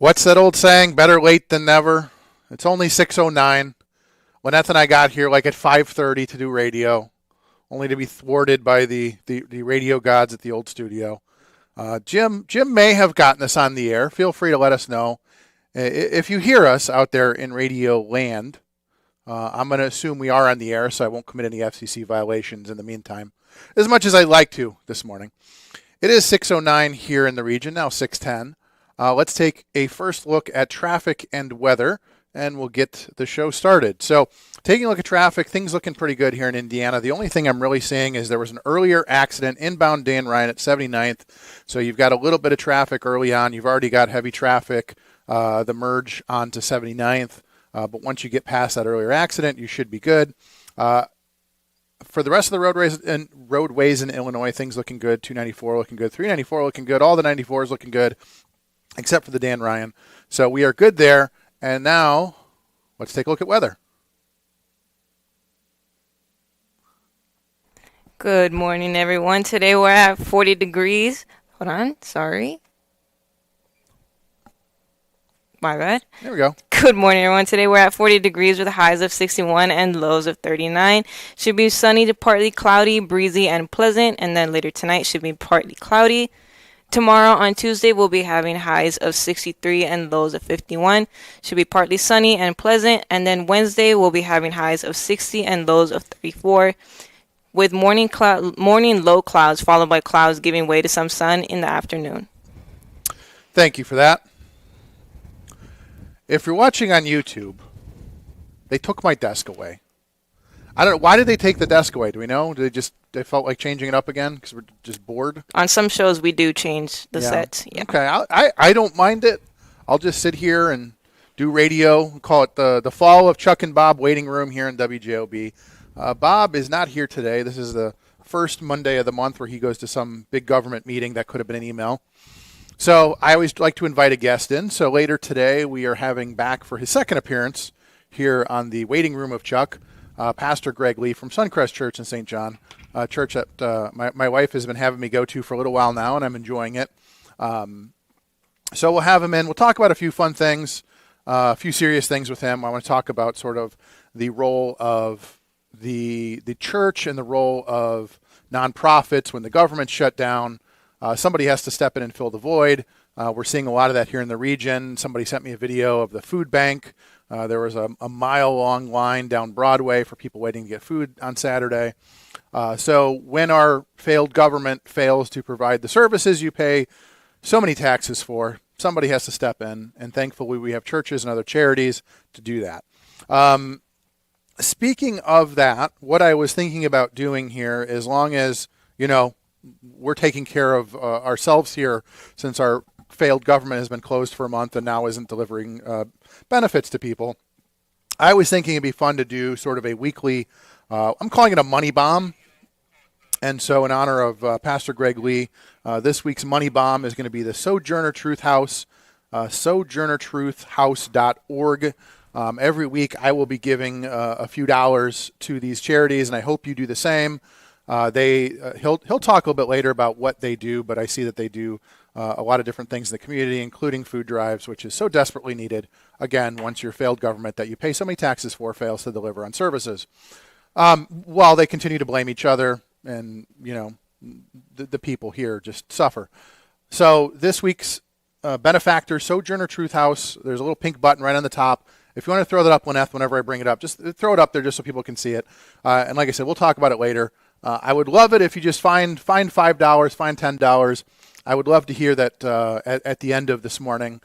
What's that old saying? Better late than never. It's only 6:09. Lynette and I got here like at 5:30 to do radio, only to be thwarted by the radio gods at the old studio. Jim may have gotten us on the air. Feel free to let us know. If you hear us out there in radio land, I'm going to assume we are on the air, so I won't commit any FCC violations in the meantime, as much as I'd like to this morning. It is 6:09 here in the region, now 6:10. Let's take a first look at traffic and weather, and we'll get the show started. So taking a look at traffic, things looking pretty good here in Indiana. The only thing I'm really seeing is there was an earlier accident inbound Dan Ryan at 79th. So you've got a little bit of traffic early on. You've already got heavy traffic, the merge onto 79th. But once you get past that earlier accident, you should be good. For the rest of the roadways in Illinois, things looking good. 294 looking good. 394 looking good. All the 94s looking good, except for the Dan Ryan. So we are good there. And now let's take a look at weather. Good morning, everyone. Today we're at 40 degrees. Hold on. Sorry. My bad. There we go. Good morning, everyone. Today we're at 40 degrees with highs of 61 and lows of 39. Should be sunny to partly cloudy, breezy, and pleasant. And then later tonight should be partly cloudy. Tomorrow on Tuesday, we'll be having highs of 63 and lows of 51. Should be partly sunny and pleasant. And then Wednesday, we'll be having highs of 60 and lows of 34. With morning low clouds followed by clouds giving way to some sun in the afternoon. Thank you for that. If you're watching on YouTube, they took my desk away. I don't know. Why did they take the desk away? Do we know? They felt like changing it up again because we're just bored? On some shows, we do change the sets. Yeah. Okay. I don't mind it. I'll just sit here and do radio. We call it the Fall of Chuck and Bob Waiting Room here in WJOB. Bob is not here today. This is the first Monday of the month where he goes to some big government meeting that could have been an email. So I always like to invite a guest in. So later today, we are having back for his second appearance here on the Waiting Room of Chuck, Pastor Greg Lee from Suncrest Church in St. John, church that my wife has been having me go to for a little while now, and I'm enjoying it. So we'll have him in. We'll talk about a few fun things, a few serious things with him. I want to talk about sort of the role of the church and the role of nonprofits when the government shut down. Somebody has to step in and fill the void. We're seeing a lot of that here in the region. Somebody sent me a video of the food bank. There was a mile-long line down Broadway for people waiting to get food on Saturday. So when our failed government fails to provide the services you pay so many taxes for, somebody has to step in. And thankfully, we have churches and other charities to do that. Speaking of that, what I was thinking about doing here, as long as, we're taking care of ourselves here since our failed government has been closed for a month and now isn't delivering benefits to people. I was thinking it'd be fun to do sort of a weekly, I'm calling it a money bomb. And so in honor of Pastor Greg Lee, this week's money bomb is going to be the Sojourner Truth House, sojournertruthhouse.org. Every week I will be giving a few dollars to these charities, and I hope you do the same. He'll talk a little bit later about what they do, but I see that they do a lot of different things in the community, including food drives, which is so desperately needed, again, once your failed government that you pay so many taxes for fails to deliver on services. While they continue to blame each other and, the people here just suffer. So this week's benefactor, Sojourner Truth House, there's a little pink button right on the top. If you want to throw that up, Lynette, whenever I bring it up, just throw it up there just so people can see it. And like I said, we'll talk about it later. I would love it if you just find $5, find $10. I would love to hear that at the end of this morning,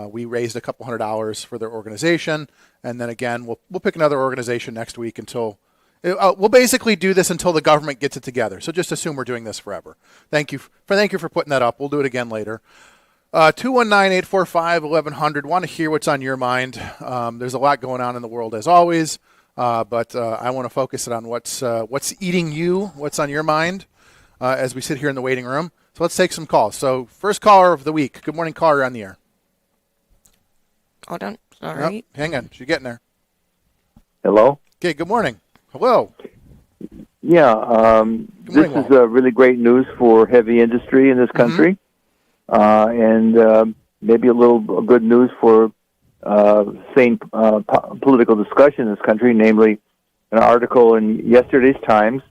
we raised a couple $100 for their organization. And then again, we'll pick another organization next week until we'll basically do this until the government gets it together. So just assume we're doing this forever. Thank you for putting that up. We'll do it again later. 219-845-1100. Want to hear what's on your mind. There's a lot going on in the world as always. But I want to focus it on what's eating you, what's on your mind as we sit here in the waiting room. So let's take some calls. So first caller of the week. Good morning, caller. You're on the air. Hold on. All right. Hang on. You're getting there. Hello? Okay, good morning. Hello. Yeah, this is really great news for heavy industry in this country. And maybe a little good news for sane political discussion in this country, namely an article in yesterday's Times.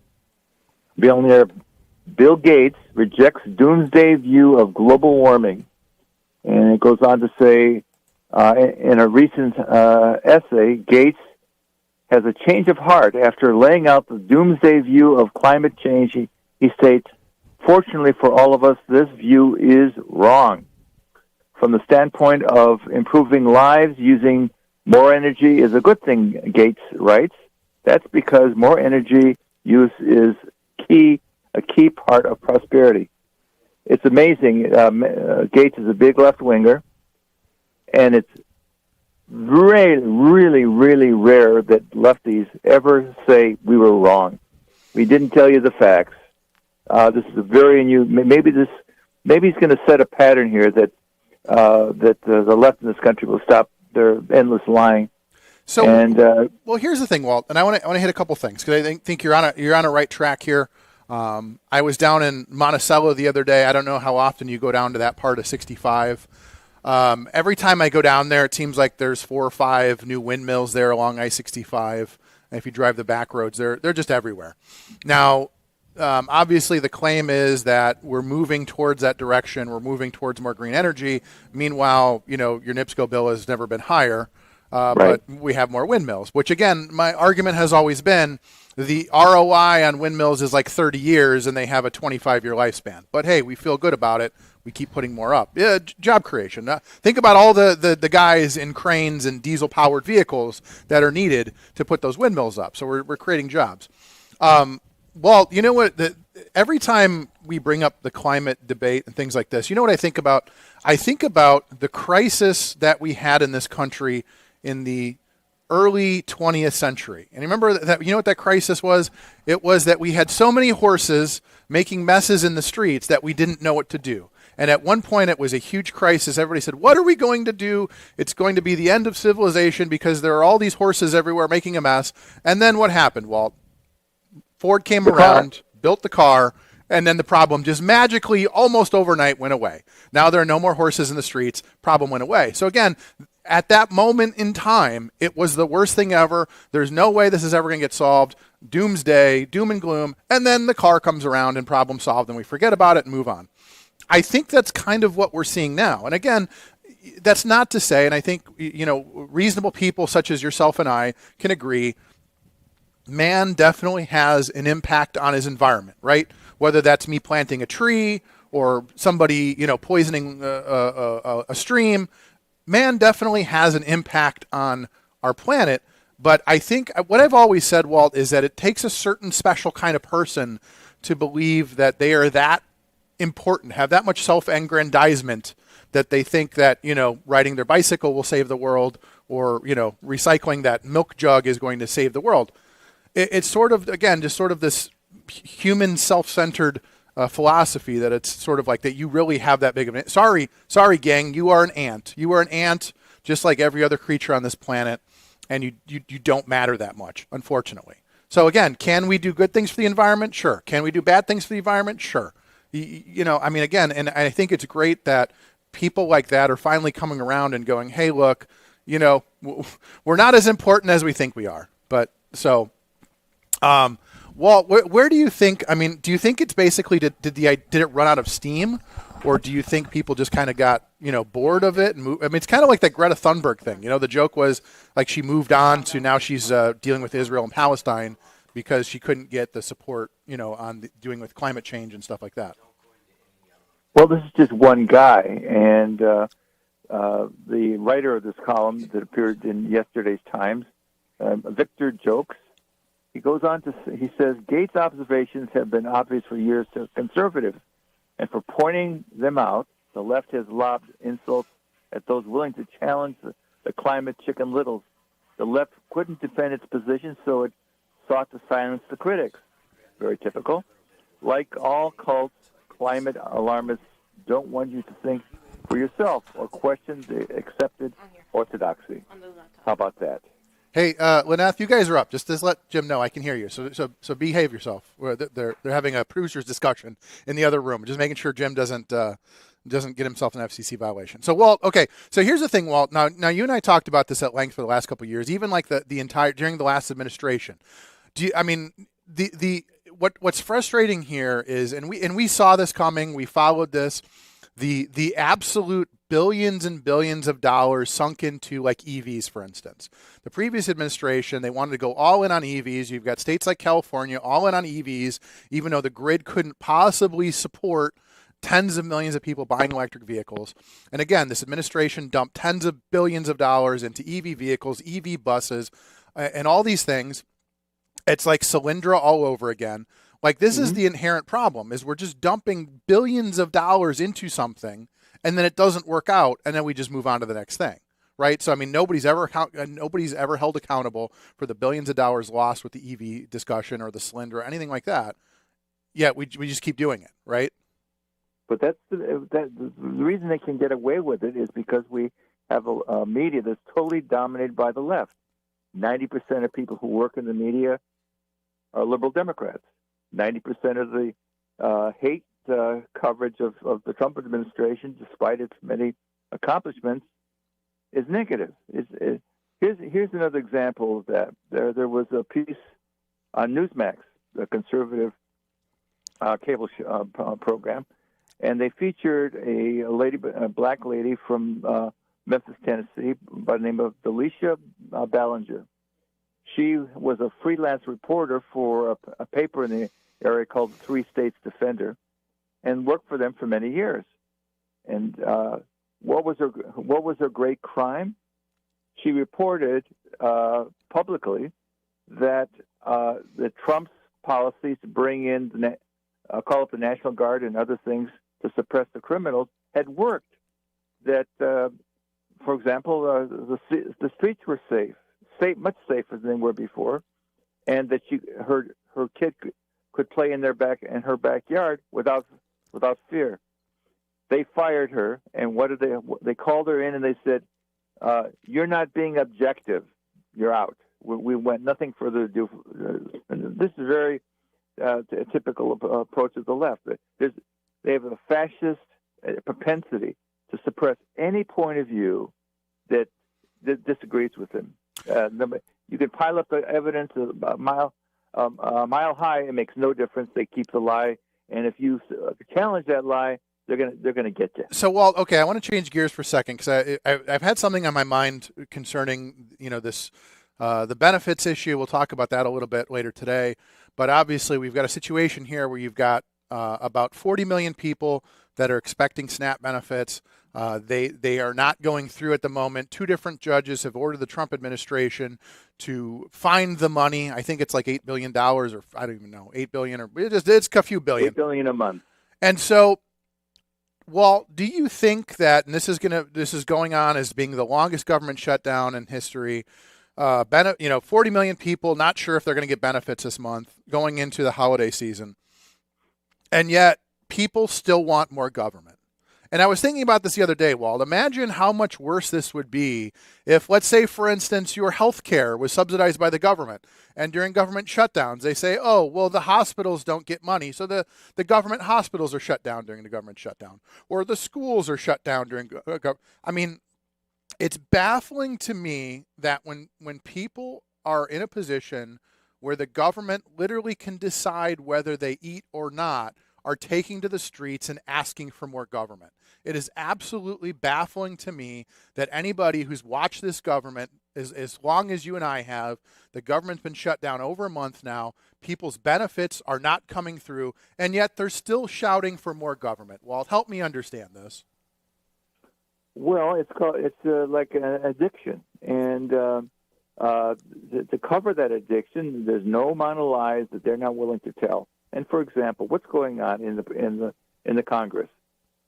Billionaire Bill Gates rejects doomsday view of global warming. And it goes on to say, in a recent essay, Gates has a change of heart after laying out the doomsday view of climate change. He states, fortunately for all of us, this view is wrong. From the standpoint of improving lives, using more energy is a good thing, Gates writes. That's because more energy use is a key part of prosperity. It's amazing. Gates is a big left-winger, and it's really, really rare that lefties ever say we were wrong. We didn't tell you the facts. This is a very new. Maybe he's going to set a pattern here that the left in this country will stop their endless lying. So, well, here's the thing, Walt, and I want to hit a couple things because I think you're on a right track here. I was down in Monticello the other day. I don't know how often you go down to that part of 65. Every time I go down there, it seems like there's 4 or 5 new windmills there along I-65. And if you drive the back roads, they're just everywhere. Now, obviously, the claim is that we're moving towards that direction. We're moving towards more green energy. Meanwhile, your NIPSCO bill has never been higher, right. But we have more windmills, which, again, my argument has always been the ROI on windmills is like 30 years, and they have a 25-year lifespan. But, hey, we feel good about it. We keep putting more up. Yeah, job creation. Think about all the guys in cranes and diesel-powered vehicles that are needed to put those windmills up. So we're creating jobs. Well, you know what? Every time we bring up the climate debate and things like this, you know what I think about? I think about the crisis that we had in this country in the early 20th century. And remember that, you know what that crisis was? It was that we had so many horses making messes in the streets that we didn't know what to do. And at one point, it was a huge crisis. Everybody said, what are we going to do? It's going to be the end of civilization because there are all these horses everywhere making a mess. And then what happened, Walt? Ford came around, built the car, and then the problem just magically, almost overnight, went away. Now there are no more horses in the streets. Problem went away. So again, at that moment in time, it was the worst thing ever. There's no way this is ever going to get solved. Doomsday, doom and gloom. And then the car comes around and problem solved, and we forget about it and move on. I think that's kind of what we're seeing now. And again, that's not to say, and I think, reasonable people such as yourself and I can agree, man definitely has an impact on his environment, right? Whether that's me planting a tree or somebody, poisoning a stream, man definitely has an impact on our planet. But I think what I've always said, Walt, is that it takes a certain special kind of person to believe that they are that important, have that much self-aggrandizement that they think that, riding their bicycle will save the world or, recycling that milk jug is going to save the world. It's sort of, again, just sort of this human self-centered philosophy that it's sort of like that you really have that big of an... Sorry, gang, you are an ant. You are an ant just like every other creature on this planet, and you don't matter that much, unfortunately. So again, can we do good things for the environment? Sure. Can we do bad things for the environment? Sure. Again, and I think it's great that people like that are finally coming around and going, hey, look, we're not as important as we think we are. But so... Walt, where do you think? I mean, do you think it's basically did it run out of steam, or do you think people just kind of got bored of it and moved? I mean, it's kind of like that Greta Thunberg thing. The joke was like she moved on to now she's dealing with Israel and Palestine because she couldn't get the support on doing with climate change and stuff like that. Well, this is just one guy, and the writer of this column that appeared in yesterday's Times, Victor Jokes. He goes on to he says, Gates' observations have been obvious for years to conservatives, and for pointing them out, the left has lobbed insults at those willing to challenge the climate chicken littles. The left couldn't defend its position, so it sought to silence the critics. Very typical. Like all cults, climate alarmists don't want you to think for yourself or question the accepted orthodoxy. How about that? Hey, Lyneth, you guys are up. Just let Jim know I can hear you. So behave yourself. They're having a producer's discussion in the other room. Just making sure Jim doesn't doesn't get himself an FCC violation. So, Walt, okay. So here's the thing, Walt. Now you and I talked about this at length for the last couple of years, even like the entire during the last administration. What's frustrating here is, and we saw this coming. We followed this, the absolute billions and billions of dollars sunk into like EVs, for instance. The previous administration, they wanted to go all in on EVs. You've got states like California all in on EVs, even though the grid couldn't possibly support tens of millions of people buying electric vehicles. And again, this administration dumped tens of billions of dollars into EV vehicles, EV buses, and all these things. It's like Solyndra all over again. Like this is the inherent problem, is we're just dumping billions of dollars into something, and then it doesn't work out, and then we just move on to the next thing, right? So I mean, nobody's ever held accountable for the billions of dollars lost with the EV discussion or the Solyndra or anything like that. Yet we just keep doing it, right? But the reason they can get away with it is because we have a media that's totally dominated by the left. 90% of people who work in the media are liberal Democrats. 90% of the hate coverage of the Trump administration, despite its many accomplishments, is negative. Here's another example of that. There was a piece on Newsmax, the conservative cable program, and they featured a black lady from Memphis, Tennessee, by the name of Delisha Ballinger. She was a freelance reporter for a paper in the area called the Three States Defender, and worked for them for many years. And what was her great crime? She reported publicly that Trump's policies to bring in call up the National Guard and other things to suppress the criminals had worked. That, for example, the streets were safe, much safer than they were before, and that her kid could play in her backyard without fear. They fired her, and what did they called her in and they said, "You're not being objective. You're out." We went nothing further to do. This is very typical approach of the left. They have a fascist propensity to suppress any point of view that disagrees with them. You can pile up the evidence a mile high; it makes no difference. They keep the lie, and if you challenge that lie, they're gonna get you. So, Walt, okay, I want to change gears for a second because I've had something on my mind concerning this the benefits issue. We'll talk about that a little bit later today. But obviously, we've got a situation here where you've got about 40 million people that are expecting SNAP benefits. They are not going through at the moment. Two different judges have ordered the Trump administration to find the money. I think it's like $8 billion, or I don't even know, $8 billion, or it's a few billion. $8 billion a month. And so, Walt, do you think that, and this is going on as being the longest government shutdown in history? 40 million people not sure if they're going to get benefits this month going into the holiday season, and yet people still want more government. And I was thinking about this the other day, Walt. Imagine how much worse this would be if, let's say, for instance, your health care was subsidized by the government. And during government shutdowns, they say, oh, well, the hospitals don't get money. So the government hospitals are shut down during the government shutdown. Or the schools are shut down during it's baffling to me that when people are in a position where the government literally can decide whether they eat or not, are taking to the streets and asking for more government. It is absolutely baffling to me that anybody who's watched this government, as long as you and I have, the government's been shut down over a month now, people's benefits are not coming through, and yet they're still shouting for more government. Walt, help me understand this. Well, it's like an addiction, and to cover that addiction, there's no amount of lies that they're not willing to tell. And for example, what's going on in the Congress?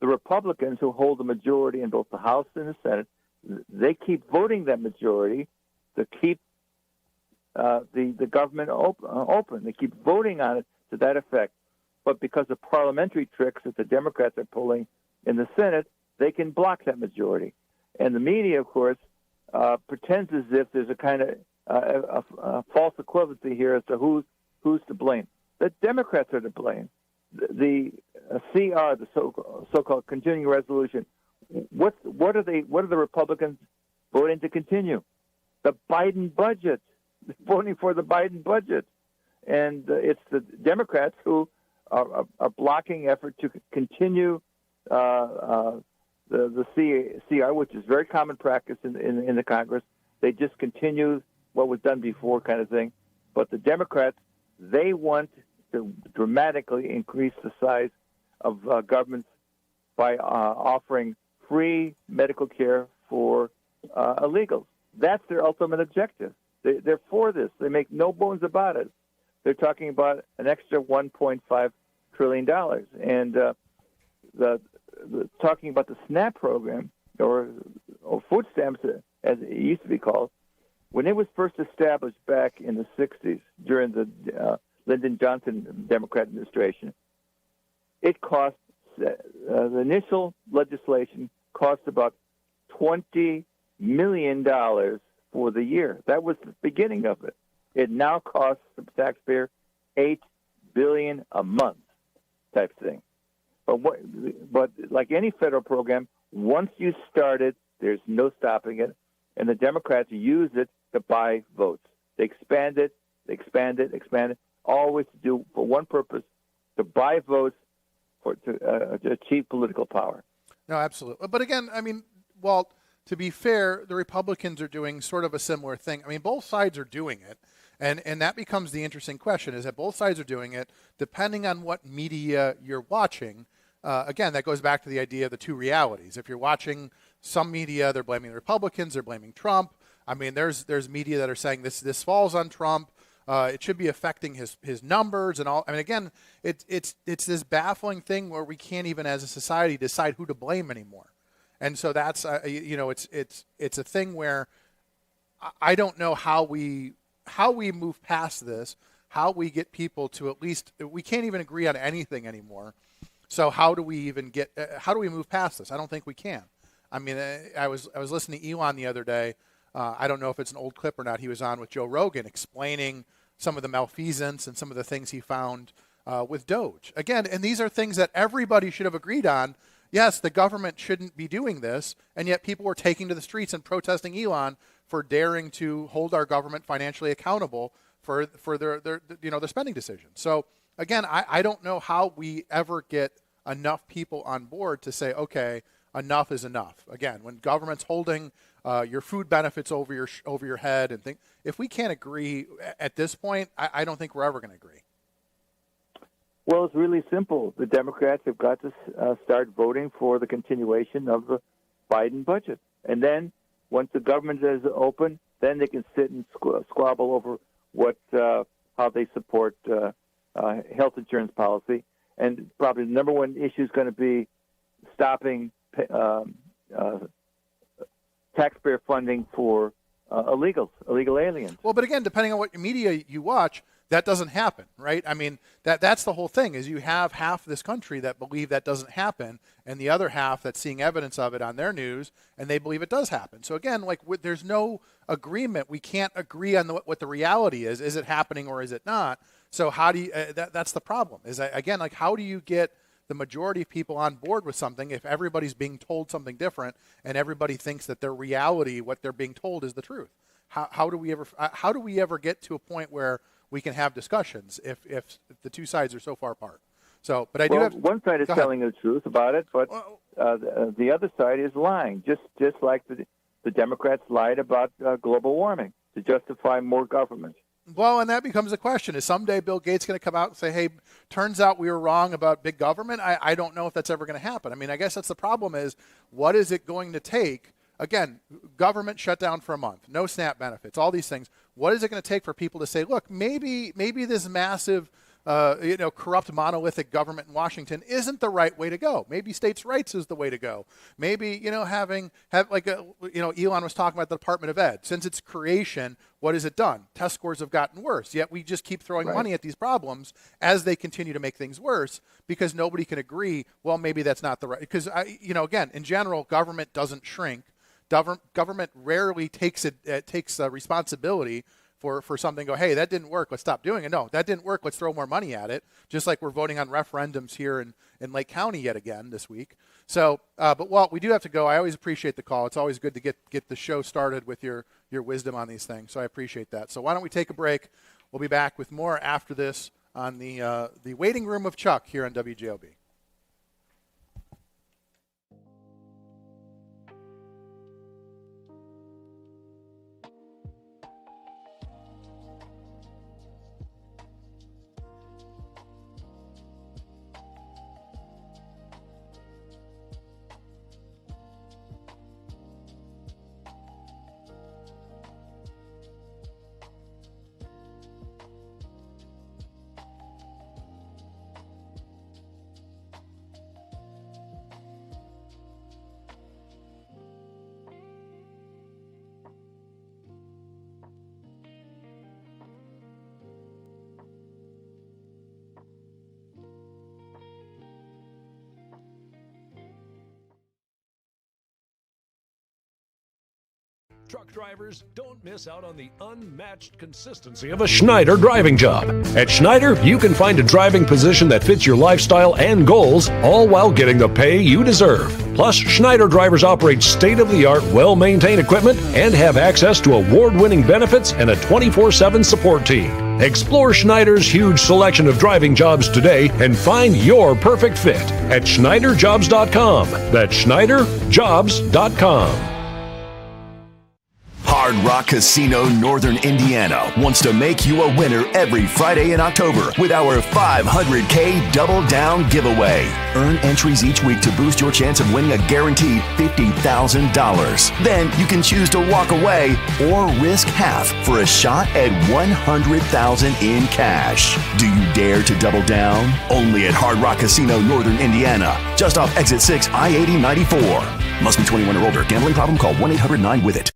The Republicans, who hold the majority in both the House and the Senate, they keep voting that majority to keep the government open. They keep voting on it to that effect. But because of parliamentary tricks that the Democrats are pulling in the Senate, they can block that majority. And the media, of course, pretends as if there's a kind of a false equivalency here as to who's to blame. The Democrats are to blame. The CR, the so-called continuing resolution. What are the Republicans voting to continue? The Biden budget, voting for the Biden budget, and it's the Democrats who are blocking effort to continue the CR, which is very common practice in the Congress. They just continue what was done before, kind of thing. But the Democrats, they want to dramatically increase the size of governments by offering free medical care for illegals. That's their ultimate objective. They're for this. They make no bones about it. They're talking about an extra $1.5 trillion. And talking about the SNAP program, or food stamps, as it used to be called, when it was first established back in the 60s during the Lyndon Johnson Democrat administration, it cost, the initial legislation cost about $20 million for the year. That was the beginning of it. It now costs the taxpayer $8 billion a month, type thing. But like any federal program, once you start it, there's no stopping it, and the Democrats use it to buy votes. They expand it, always to do for one purpose: to buy votes to achieve political power. No, absolutely. But again, I mean, Walt, to be fair, the Republicans are doing sort of a similar thing. I mean, both sides are doing it. And that becomes the interesting question, is that both sides are doing it depending on what media you're watching. Again, that goes back to the idea of the two realities. If you're watching some media, they're blaming the Republicans, they're blaming Trump. I mean, there's media that are saying this falls on Trump. It should be affecting his numbers and all. I mean, again, it's this baffling thing where we can't even as a society decide who to blame anymore. And so that's it's a thing where I don't know how we move past this, how we get people to at least, we can't even agree on anything anymore. So how do we even how do we move past this? I don't think we can. I mean, I was listening to Elon the other day. I don't know if it's an old clip or not. He was on with Joe Rogan explaining some of the malfeasance and some of the things he found with Doge. Again, and these are things that everybody should have agreed on. Yes, the government shouldn't be doing this, and yet people were taking to the streets and protesting Elon for daring to hold our government financially accountable for their spending decisions. So again, I don't know how we ever get enough people on board to say, okay, enough is enough. Again, when government's holding your food benefits over your head and think, if we can't agree at this point, I don't think we're ever going to agree. Well, it's really simple. The Democrats have got to start voting for the continuation of the Biden budget. And then once the government is open, then they can sit and squabble over how they support health insurance policy. And probably the number one issue is going to be stopping taxpayer funding for illegal aliens. Well, but again, depending on what media you watch, that doesn't happen, right? I mean, that's the whole thing, is you have half this country that believe that doesn't happen, and the other half that's seeing evidence of it on their news, and they believe it does happen. So again, there's no agreement. We can't agree on what the reality is. Is it happening or is it not? So how do you? That's the problem. Again, how do you get the majority of people on board with something if everybody's being told something different and everybody thinks that their reality, what they're being told, is the truth? How do we ever get to a point where we can have discussions if the two sides are so far apart? So, but one side is telling the truth about it, but the other side is lying, just like the Democrats lied about global warming to justify more government. Well, and that becomes a question. Is someday Bill Gates going to come out and say, hey, turns out we were wrong about big government? I don't know if that's ever going to happen. I mean, I guess that's the problem, is what is it going to take? Again, government shut down for a month, no SNAP benefits, all these things. What is it going to take for people to say, look, maybe this massive corrupt monolithic government in Washington isn't the right way to go. Maybe states' rights is the way to go. Maybe, Elon was talking about the Department of Ed. Since its creation, what has it done? Test scores have gotten worse. Yet we just keep throwing money at these problems as they continue to make things worse because nobody can agree, well, maybe that's not the right. Because, again, in general, government doesn't shrink. Government rarely takes responsibility for something, go, hey, that didn't work, let's stop doing it. No, that didn't work, let's throw more money at it, just like we're voting on referendums here in Lake County yet again this week. So, but Walt, we do have to go. I always appreciate the call. It's always good to get the show started with your wisdom on these things, so I appreciate that. So why don't we take a break? We'll be back with more after this on the waiting room of Chuck here on WJOB. Truck drivers, don't miss out on the unmatched consistency of a Schneider driving job. At Schneider, you can find a driving position that fits your lifestyle and goals, all while getting the pay you deserve. Plus, Schneider drivers operate state-of-the-art, well-maintained equipment and have access to award-winning benefits and a 24/7 support team. Explore Schneider's huge selection of driving jobs today and find your perfect fit at SchneiderJobs.com. That's SchneiderJobs.com. Hard Rock Casino Northern Indiana wants to make you a winner every Friday in October with our $500K Double Down giveaway. Earn entries each week to boost your chance of winning a guaranteed $50,000. Then you can choose to walk away or risk half for a shot at $100,000 in cash. Do you dare to double down? Only at Hard Rock Casino Northern Indiana, just off Exit 6, I-8094. Must be 21 or older. Gambling problem? Call 1-800-9-WITH-IT.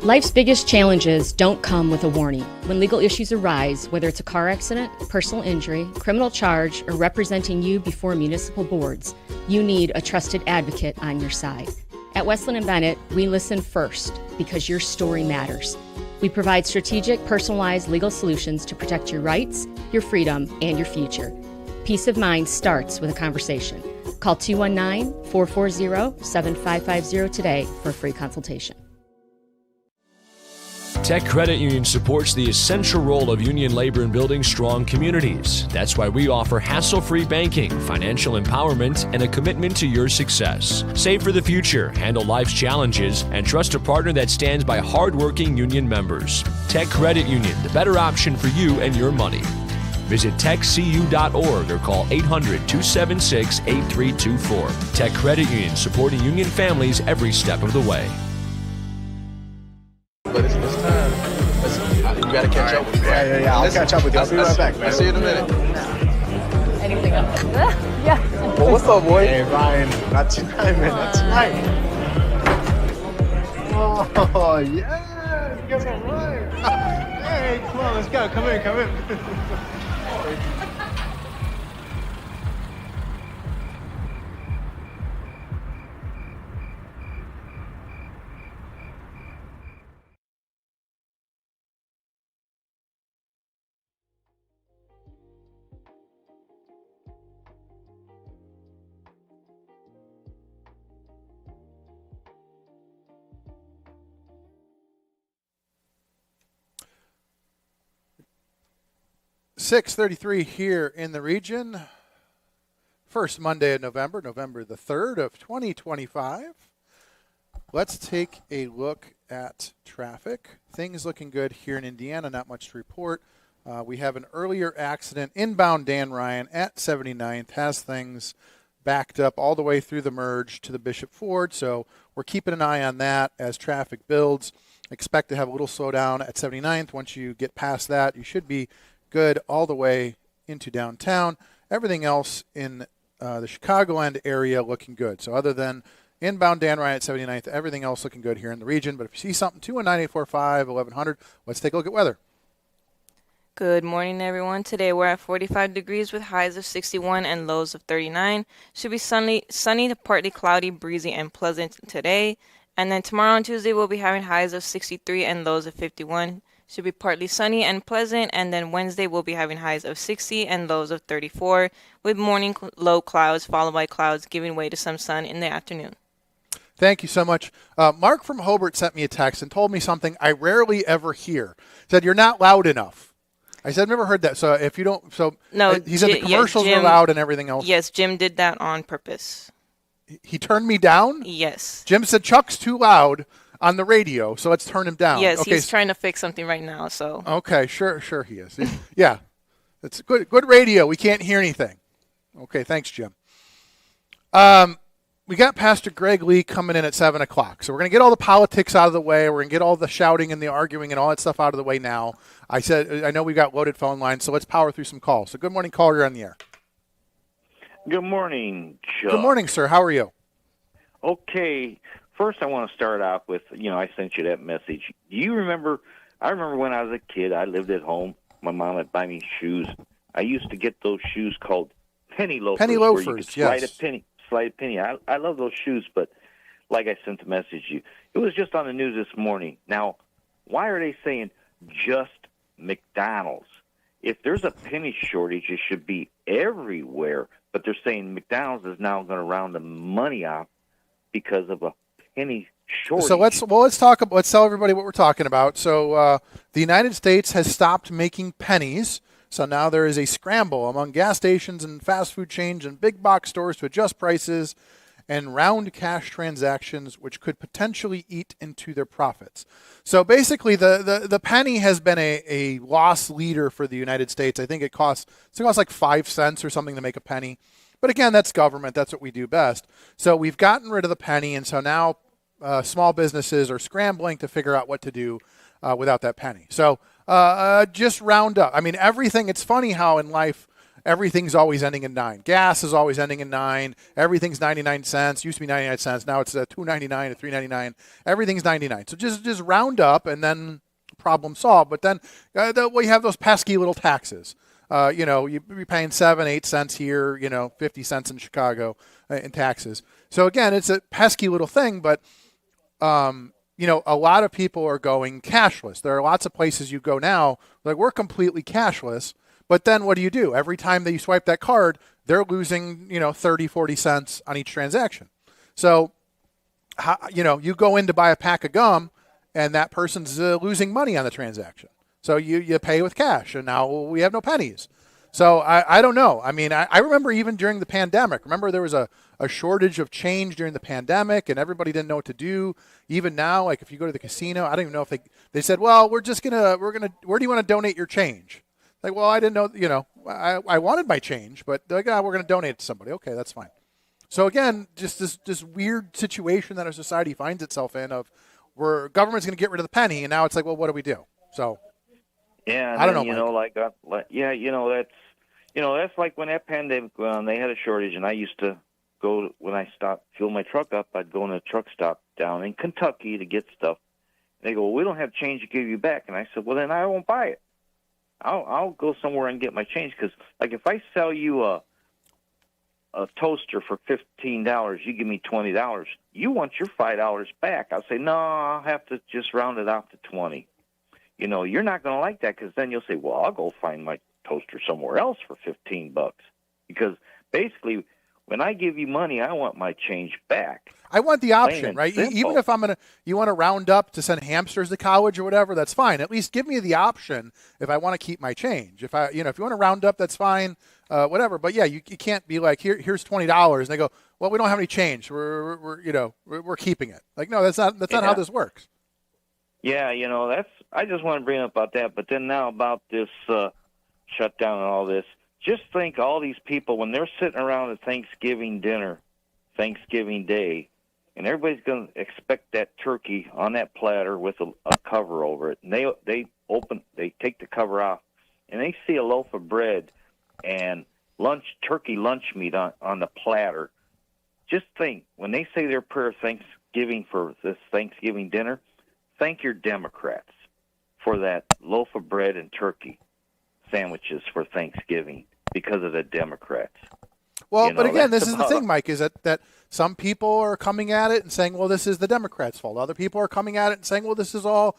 Life's biggest challenges don't come with a warning. When legal issues arise, whether it's a car accident, personal injury, criminal charge, or representing you before municipal boards, you need a trusted advocate on your side. At Westland & Bennett, we listen first because your story matters. We provide strategic, personalized legal solutions to protect your rights, your freedom, and your future. Peace of mind starts with a conversation. Call 219-440-7550 today for a free consultation. Tech Credit Union supports the essential role of union labor in building strong communities. That's why we offer hassle-free banking, financial empowerment, and a commitment to your success. Save for the future, handle life's challenges, and trust a partner that stands by hardworking union members. Tech Credit Union, the better option for you and your money. Visit techcu.org or call 800-276-8324. Tech Credit Union, supporting union families every step of the way. But it's time. You gotta catch up with me. Right? Yeah. I'll catch up with you. I'll be right back, man. I'll see you in a minute. Anything else? Yeah. Well, what's up, boy? Hey, Ryan. Not tonight, man. Not tonight. Oh, yeah. You guys are right. Hey, come on. Let's go. Come in. .33 here in the region. First Monday of November, November the 3rd of 2025. Let's take a look at traffic. Things looking good here in Indiana, not much to report. We have an earlier accident inbound Dan Ryan at 79th, has things backed up all the way through the merge to the Bishop Ford, so we're keeping an eye on that as traffic builds. Expect to have a little slowdown at 79th. Once you get past that, you should be good all the way into downtown. Everything else in the Chicagoland area looking good. So other than inbound Dan Ryan at 79th, everything else looking good here in the region. But if you see something, 219-845-1100, let's take a look at weather. Good morning, everyone. Today we're at 45 degrees with highs of 61 and lows of 39. Should be sunny to partly cloudy, breezy, and pleasant today. And then tomorrow on Tuesday, we'll be having highs of 63 and lows of 51. should be partly sunny and pleasant, and then Wednesday we'll be having highs of 60 and lows of 34, with morning low clouds followed by clouds giving way to some sun in the afternoon. Thank you so much. Mark from Hobart sent me a text and told me something I rarely ever hear. Said, you're not loud enough. I said, I've never heard that. So if you don't, No, he said the commercials are loud and everything else. Yes, Jim did that on purpose. He turned me down? Yes. Jim said, Chuck's too loud on the radio, so let's turn him down. Yes, okay. He's trying to fix something right now. So. Okay, sure he is. Yeah, it's good radio. We can't hear anything. Okay, thanks, Jim. We got Pastor Greg Lee coming in at 7 o'clock. So we're going to get all the politics out of the way. We're going to get all the shouting and the arguing and all that stuff out of the way now. I know we've got loaded phone lines, so let's power through some calls. So good morning, caller. You're on the air. Good morning, Chuck. Good morning, sir. How are you? Okay. First, I want to start off with, I sent you that message. Do you remember? I remember when I was a kid, I lived at home. My mom would buy me shoes. I used to get those shoes called penny loafers. Penny loafers, where you could yes. Slide a penny. I love those shoes, but like I sent the message to you, it was just on the news this morning. Now, why are they saying just McDonald's? If there's a penny shortage, it should be everywhere. But they're saying McDonald's is now going to round the money off because of a penny shortage. So let's tell everybody what we're talking about. So the United States has stopped making pennies. So now there is a scramble among gas stations and fast food chains and big box stores to adjust prices and round cash transactions, which could potentially eat into their profits. So basically, the penny has been a loss leader for the United States. I think it costs like 5 cents or something to make a penny. But again, that's government. That's what we do best. So we've gotten rid of the penny, and so now small businesses are scrambling to figure out what to do without that penny. So just round up. I mean, everything. It's funny how in life everything's always ending in 9. Gas is always ending in 9. Everything's 99 cents. Used to be 99 cents. Now it's $2.99 to $3.99. Everything's 99. So just round up and then problem solved. But then we have those pesky little taxes. You're paying 7-8 cents here. 50 cents in Chicago in taxes. So again, it's a pesky little thing, but. A lot of people are going cashless. There are lots of places you go now, like we're completely cashless, but then what do? Every time that you swipe that card, they're losing, 30, 40 cents on each transaction. So, you go in to buy a pack of gum and that person's losing money on the transaction. So you pay with cash and now we have no pennies. So I don't know. I mean, I remember even during the pandemic, there was a shortage of change during the pandemic and everybody didn't know what to do. Even now, like if you go to the casino, I don't even know if they said, well, where do you want to donate your change? Like, well, I didn't know, I wanted my change, but they're like, we're going to donate it to somebody. Okay, that's fine. So again, just this weird situation that our society finds itself in of where government's going to get rid of the penny. And now it's like, well, what do we do? So. Yeah, I don't know. That's like when that pandemic they had a shortage, and I used to go when I stopped fuel my truck up. I'd go in a truck stop down in Kentucky to get stuff. And they go, well, we don't have change to give you back, and I said, well, then I won't buy it. I'll go somewhere and get my change because, like, if I sell you a toaster for $15, you give me $20. You want your $5 back? I'll say, no, I'll have to just round it off to 20. You're not going to like that because then you'll say, well, I'll go find my toaster somewhere else for $15. Because basically, when I give you money, I want my change back. I want the option, right? Simple. Even if you want to round up to send hamsters to college or whatever, that's fine. At least give me the option if I want to keep my change. If if you want to round up, that's fine, whatever. But yeah, you can't be like, here's $20, and they go, well, we don't have any change. We're keeping it. Like, no, that's not how this works. Yeah, I just want to bring up about that. But then now about this shutdown and all this, just think all these people, when they're sitting around at Thanksgiving dinner, Thanksgiving Day, and everybody's going to expect that turkey on that platter with a cover over it. And they take the cover off, and they see a loaf of bread and turkey lunch meat on the platter. Just think, when they say their prayer of Thanksgiving for this Thanksgiving dinner, thank your Democrats for that loaf of bread and turkey sandwiches for Thanksgiving because of the Democrats. Well, but again, this is the thing, Mike, is that some people are coming at it and saying, well, this is the Democrats' fault. Other people are coming at it and saying, well, this is all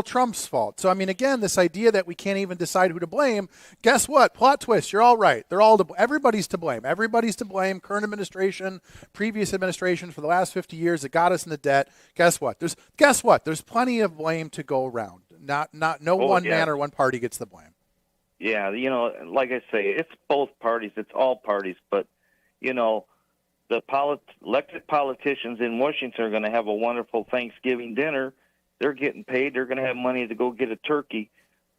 Trump's fault. So, I mean, again, this idea that we can't even decide who to blame, guess what? Plot twist, you're all right. Everybody's to blame. Everybody's to blame. Current administration, previous administration for the last 50 years that got us into debt. Guess what? There's plenty of blame to go around. No one man or one party gets the blame. Yeah, like I say, it's both parties. It's all parties. But, the elected politicians in Washington are going to have a wonderful Thanksgiving dinner. They're getting paid. They're going to have money to go get a turkey.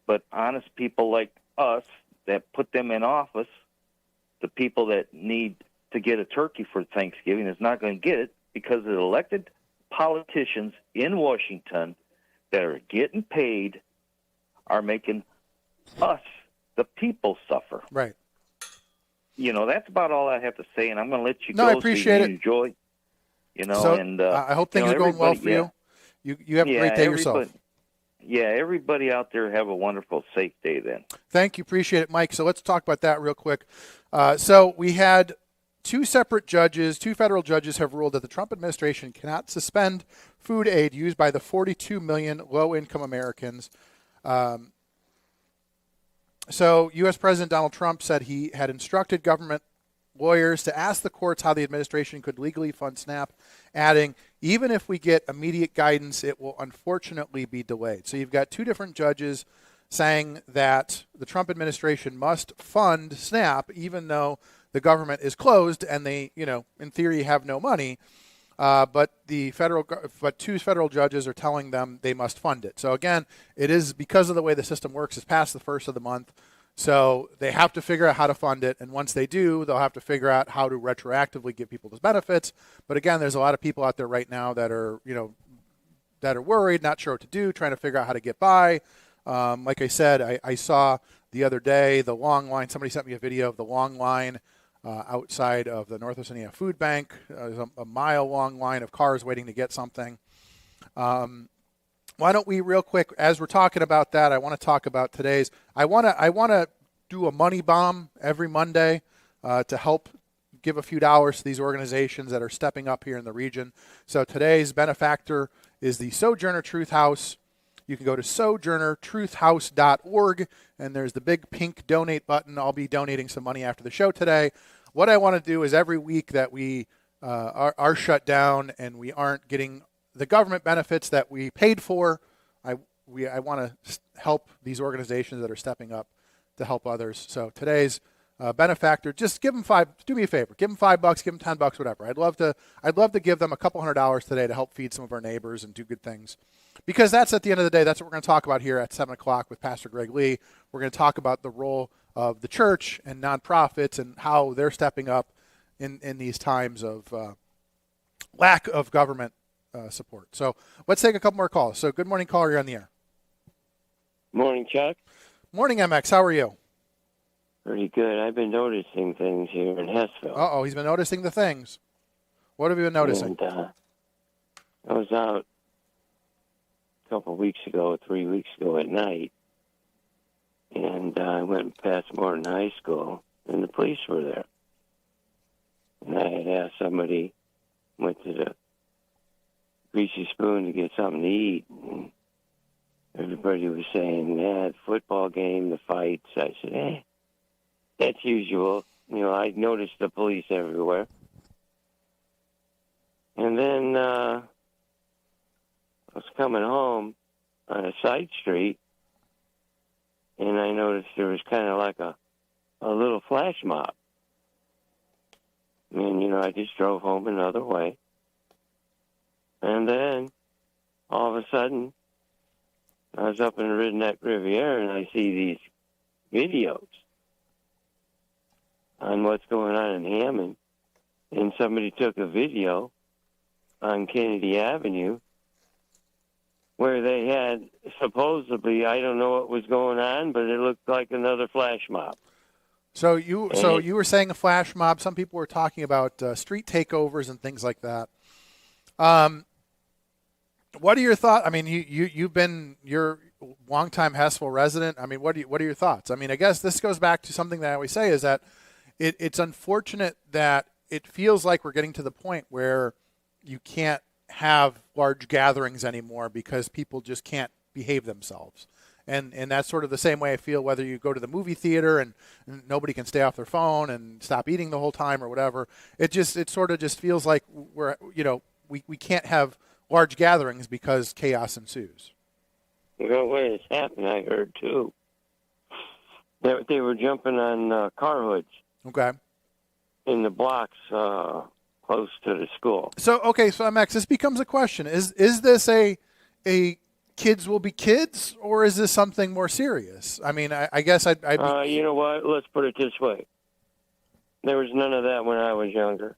But honest people like us that put them in office, the people that need to get a turkey for Thanksgiving is not going to get it because the elected politicians in Washington that are getting paid are making us, the people, suffer. Right. That's about all I have to say, and I'm going to let you go. No, I appreciate it. Enjoy. I hope things are going well for you. You have a great day yourself. Yeah, everybody out there have a wonderful, safe day then. Thank you. Appreciate it, Mike. So let's talk about that real quick. So we had two federal judges have ruled that the Trump administration cannot suspend food aid used by the 42 million low-income Americans. So U.S. President Donald Trump said he had instructed government lawyers to ask the courts how the administration could legally fund SNAP, adding, even if we get immediate guidance, it will unfortunately be delayed. So you've got two different judges saying that the Trump administration must fund SNAP even though the government is closed and they, in theory have no money. But two federal judges are telling them they must fund it. So again, it is because of the way the system works. It's past the first of the month, so they have to figure out how to fund it. And once they do, they'll have to figure out how to retroactively give people those benefits. But again, there's a lot of people out there right now that are worried, not sure what to do, trying to figure out how to get by. Like I said, I saw the other day the long line. Somebody sent me a video of the long line outside of the Northwest Indiana Food Bank. There's a mile-long line of cars waiting to get something. Why don't we real quick, as we're talking about that, I want to talk about today's. I want to do a money bomb every Monday to help give a few dollars to these organizations that are stepping up here in the region. So today's benefactor is the Sojourner Truth House. You can go to sojournertruthhouse.org, and there's the big pink donate button. I'll be donating some money after the show today. What I want to do is every week that we are shut down and we aren't getting the government benefits that we paid for, I want to help these organizations that are stepping up to help others. So today's benefactor, just give them do me a favor, give them $5, give them $10, whatever. I'd love to give them a couple $100 today to help feed some of our neighbors and do good things. Because that's, at the end of the day, that's what we're going to talk about here at 7 o'clock with Pastor Greg Lee. We're going to talk about the role of the church and nonprofits and how they're stepping up in these times of lack of government support. So let's take a couple more calls. So good morning, caller. You're on the air. Morning, Chuck. Morning, MX. How are you? Pretty good. I've been noticing things here in Hessville. Uh-oh, he's been noticing the things. What have you been noticing? And, I was out a couple of weeks ago, 3 weeks ago at night, and I went past Morton High School, and the police were there. And I had asked somebody, went to the Greasy Spoon to get something to eat, and everybody was saying, the football game, the fights. I said, that's usual. I noticed the police everywhere. And then I was coming home on a side street, and I noticed there was kind of like a little flash mob. And, I just drove home another way. And then, all of a sudden, I was up in the Redneck Riviera, and I see these videos on what's going on in Hammond. And somebody took a video on Kennedy Avenue where they had supposedly, I don't know what was going on, but it looked like another flash mob. So you were saying a flash mob. Some people were talking about street takeovers and things like that. What are your thoughts? I mean, you're a longtime Hessville resident. I mean, what are your thoughts? I mean, I guess this goes back to something that I always say is that it's unfortunate that it feels like we're getting to the point where you can't have large gatherings anymore because people just can't behave themselves. And that's sort of the same way I feel whether you go to the movie theater and nobody can stay off their phone and stop eating the whole time or whatever. It sort of just feels like we can't have large gatherings because chaos ensues. What has happened, I heard too. They were jumping on car hoods. Okay. In the blocks close to the school. So MX, this becomes a question: Is this a kids will be kids, or is this something more serious? I mean, I guess I'd be... You know what? Let's put it this way. There was none of that when I was younger.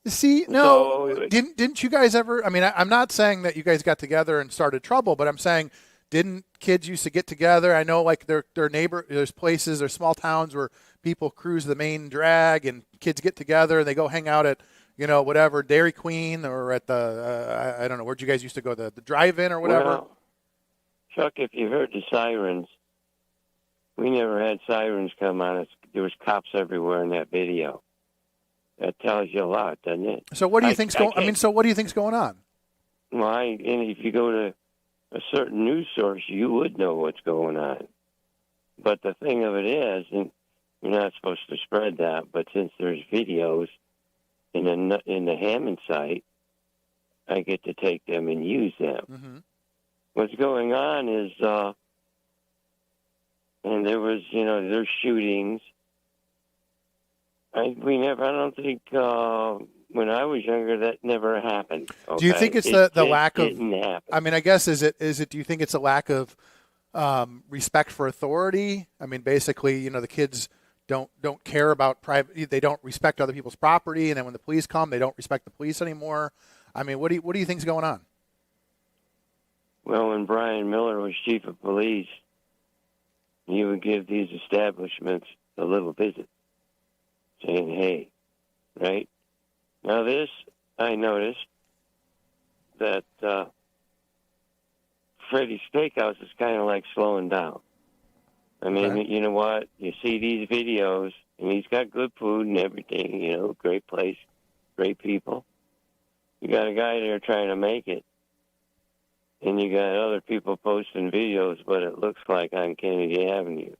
See, no, didn't you guys ever? I mean, I'm not saying that you guys got together and started trouble, but I'm saying, didn't kids used to get together? I know, like their there's places, there's small towns where people cruise the main drag, and kids get together and they go hang out at whatever Dairy Queen or at the I don't know, where'd you guys used to go, the drive-in or whatever. Well, Chuck, if you heard the sirens, we never had sirens come on us. There was cops everywhere in that video. That tells you a lot, doesn't it? So what do you think's going? So what do you think's going on? Well, and if you go to a certain news source, you would know what's going on. But the thing of it is, and you're not supposed to spread that, but since there's videos in the Hammond site, I get to take them and use them. Mm-hmm. What's going on is, and there was, there's shootings. I don't think when I was younger that never happened. Okay? Do you think it's the lack of? Didn't happen. I mean, I guess is it? Do you think it's a lack of respect for authority? I mean, basically, the kids don't care about private. They don't respect other people's property, and then when the police come, they don't respect the police anymore. I mean, what do you think's going on? Well, when Brian Miller was chief of police, he would give these establishments a little visit, saying, "Hey, right now this I noticed that Freddy's Steakhouse is kind of like slowing down. I mean, Okay. You know what? You see these videos, and he's got good food and everything, great place, great people. You got a guy there trying to make it, and you got other people posting videos, but it looks like on Kennedy Avenue.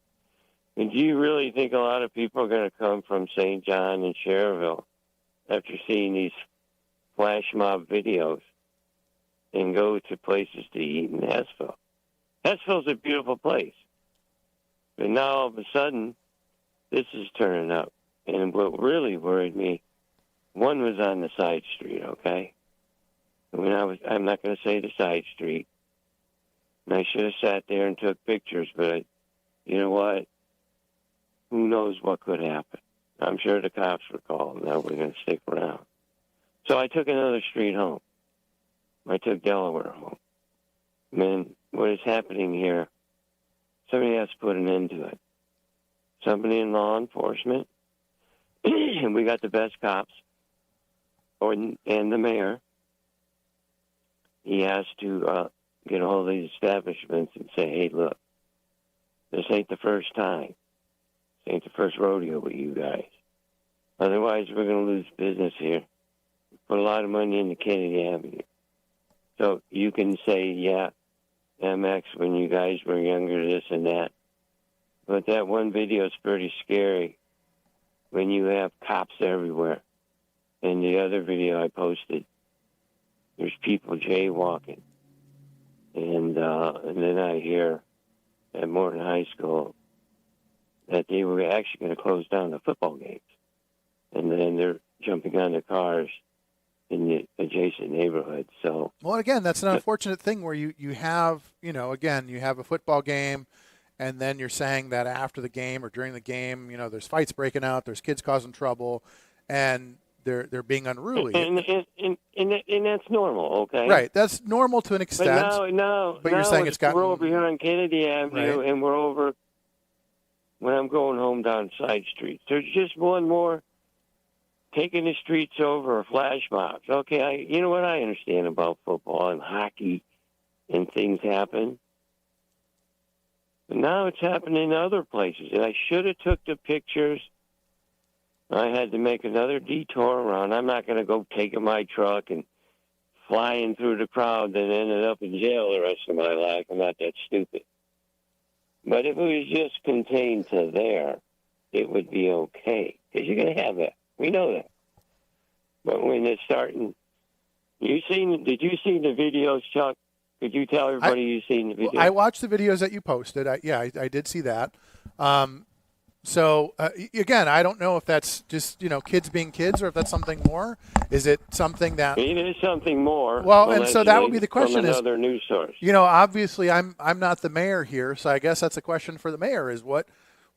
And do you really think a lot of people are going to come from St. John and Cherville after seeing these flash mob videos and go to places to eat in Hessville? Hessville's a beautiful place. But now all of a sudden, this is turning up. And what really worried me, one was on the side street, okay? I'm not going to say the side street. And I should have sat there and took pictures, but you know what? Who knows what could happen? I'm sure the cops were called, and now we're going to stick around. So I took another street home. I took Delaware home. And what is happening here, somebody has to put an end to it. Somebody in law enforcement, and we got the best cops, and the mayor. He has to get a hold of these establishments and say, "Hey, look, this ain't the first time. This ain't the first rodeo with you guys. Otherwise, we're going to lose business here. Put a lot of money into Kennedy Avenue." So you can say, yeah, MX, when you guys were younger, this and that. But that one video is pretty scary when you have cops everywhere. And the other video I posted, there's people jaywalking. And then I hear at Morton High School that they were actually going to close down the football games. And then they're jumping on the cars in the adjacent neighborhood. So, well, again, that's an unfortunate thing where you have, again, you have a football game, and then you're saying that after the game or during the game, there's fights breaking out, there's kids causing trouble, and they're being unruly. And that's normal, okay? Right, that's normal to an extent. But you're saying it's gotten... We're over here on Kennedy Avenue, right. And we're over when I'm going home down side streets. There's just one more taking the streets over, flash mobs. Okay, you know what? I understand about football and hockey and things happen. But now it's happening in other places. And I should have took the pictures I had to make another detour around. I'm not going to go taking my truck and flying through the crowd and ended up in jail the rest of my life. I'm not that stupid. But if it was just contained to there, it would be okay. Because you're going to have that. We know that. But when it's starting... Did you see the videos, Chuck? Could you tell everybody you've seen the videos? Well, I watched the videos that you posted. I did see that. So, again, I don't know if that's just, kids being kids or if that's something more. Is it something that... It is something more. Well, and so that would be the question from another news source. Obviously I'm not the mayor here, so I guess that's a question for the mayor is what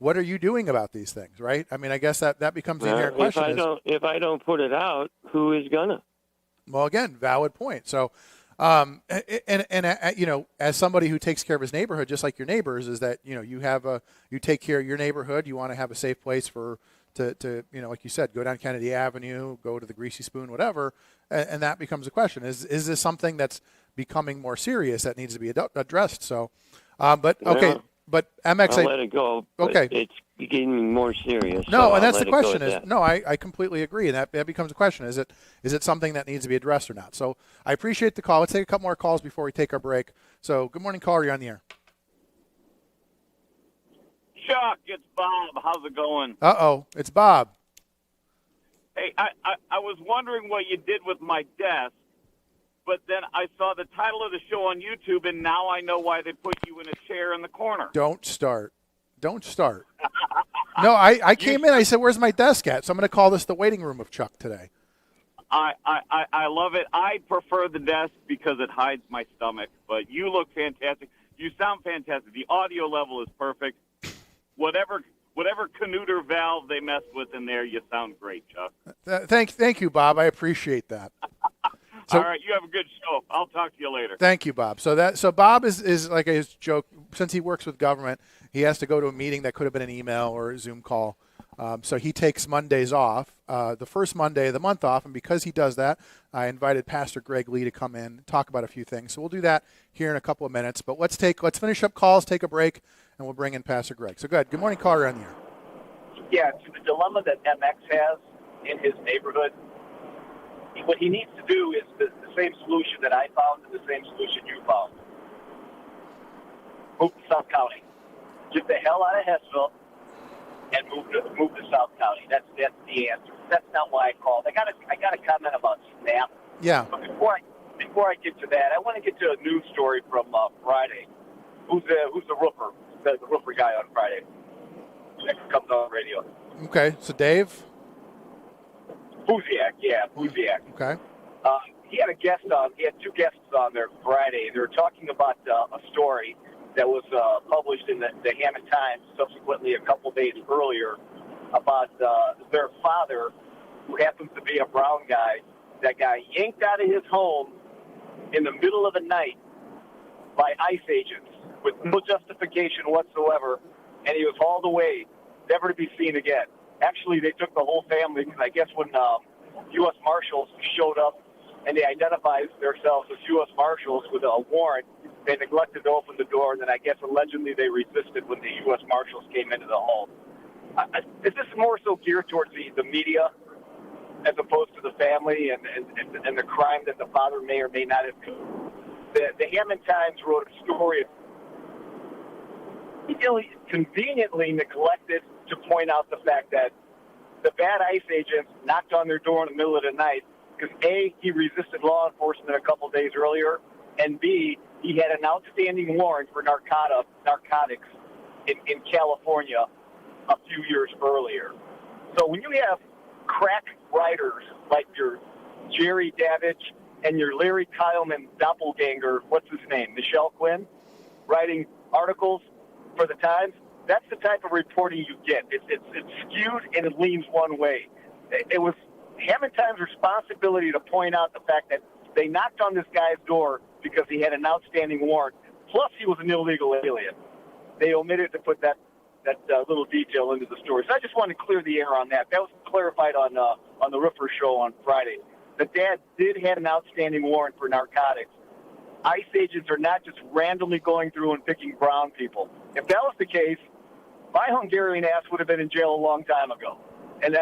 are you doing about these things, right? I mean, I guess that becomes the inherent question. If I don't put it out, who is gonna? Well, again, valid point. So, as somebody who takes care of his neighborhood, just like your neighbors, is that you take care of your neighborhood. You want to have a safe place to like you said, go down Kennedy Avenue, go to the Greasy Spoon, whatever, and that becomes a question: is this something that's becoming more serious that needs to be addressed? So, but okay. But MX, I'll let it go. Okay, it's getting more serious. No, so and that's the question. I completely agree, and that becomes a question: is it something that needs to be addressed or not? So I appreciate the call. Let's take a couple more calls before we take our break. So good morning, caller. You're on the air. Chuck, it's Bob. How's it going? It's Bob. Hey, I was wondering what you did with my desk. But then I saw the title of the show on YouTube, and now I know why they put you in a chair in the corner. Don't start. No, I came in. I said, "Where's my desk at?" So I'm going to call this the waiting room of Chuck today. I love it. I prefer the desk because it hides my stomach. But you look fantastic. You sound fantastic. The audio level is perfect. Whatever Canuter valve they messed with in there, you sound great, Chuck. Thank you, Bob. I appreciate that. All right, you have a good show. I'll talk to you later. Thank you, Bob. So Bob is like his joke. Since he works with government, he has to go to a meeting that could have been an email or a Zoom call. So he takes Mondays off, the first Monday of the month off, and because he does that, I invited Pastor Greg Lee to come in and talk about a few things. So we'll do that here in a couple of minutes. But let's finish up calls, take a break, and we'll bring in Pastor Greg. So good morning, caller on the air. Yeah, to the dilemma that MX has in his neighborhood. What he needs to do is the same solution that I found and the same solution you found. Move to South County. Get the hell out of Hessville and move to South County. That's the answer. That's not why I called. I got a comment about SNAP. Yeah. But before I get to that, I want to get to a news story from Friday. Who's the roofer? The roofer guy on Friday. That comes on the radio. Okay, so Dave. Buziak. Okay. He had two guests on there Friday. They were talking about a story that was published in the Hammond Times subsequently a couple days earlier about their father, who happens to be a brown guy, that got yanked out of his home in the middle of the night by ICE agents with no justification whatsoever, and he was hauled away, never to be seen again. Actually, they took the whole family because I guess when U.S. Marshals showed up and they identified themselves as U.S. Marshals with a warrant, they neglected to open the door, and then I guess allegedly they resisted when the U.S. Marshals came into the home. Is this more so geared towards the media as opposed to the family and the crime that the father may or may not have committed? The Hammond Times wrote a story. He conveniently neglected to point out the fact that the bad ICE agents knocked on their door in the middle of the night because, A, he resisted law enforcement a couple days earlier, and B, he had an outstanding warrant for narcotics in California a few years earlier. So when you have crack writers like your Jerry Davidge and your Larry Kyleman doppelganger, what's his name, Michelle Quinn, writing articles for the Times, that's the type of reporting you get. It's skewed and it leans one way. It was Hammond Times' responsibility to point out the fact that they knocked on this guy's door because he had an outstanding warrant, plus he was an illegal alien. They omitted to put that little detail into the story. So I just wanted to clear the air on that. That was clarified on the Roofer Show on Friday. The dad did have an outstanding warrant for narcotics. ICE agents are not just randomly going through and picking brown people. If that was the case, my Hungarian ass would have been in jail a long time ago. And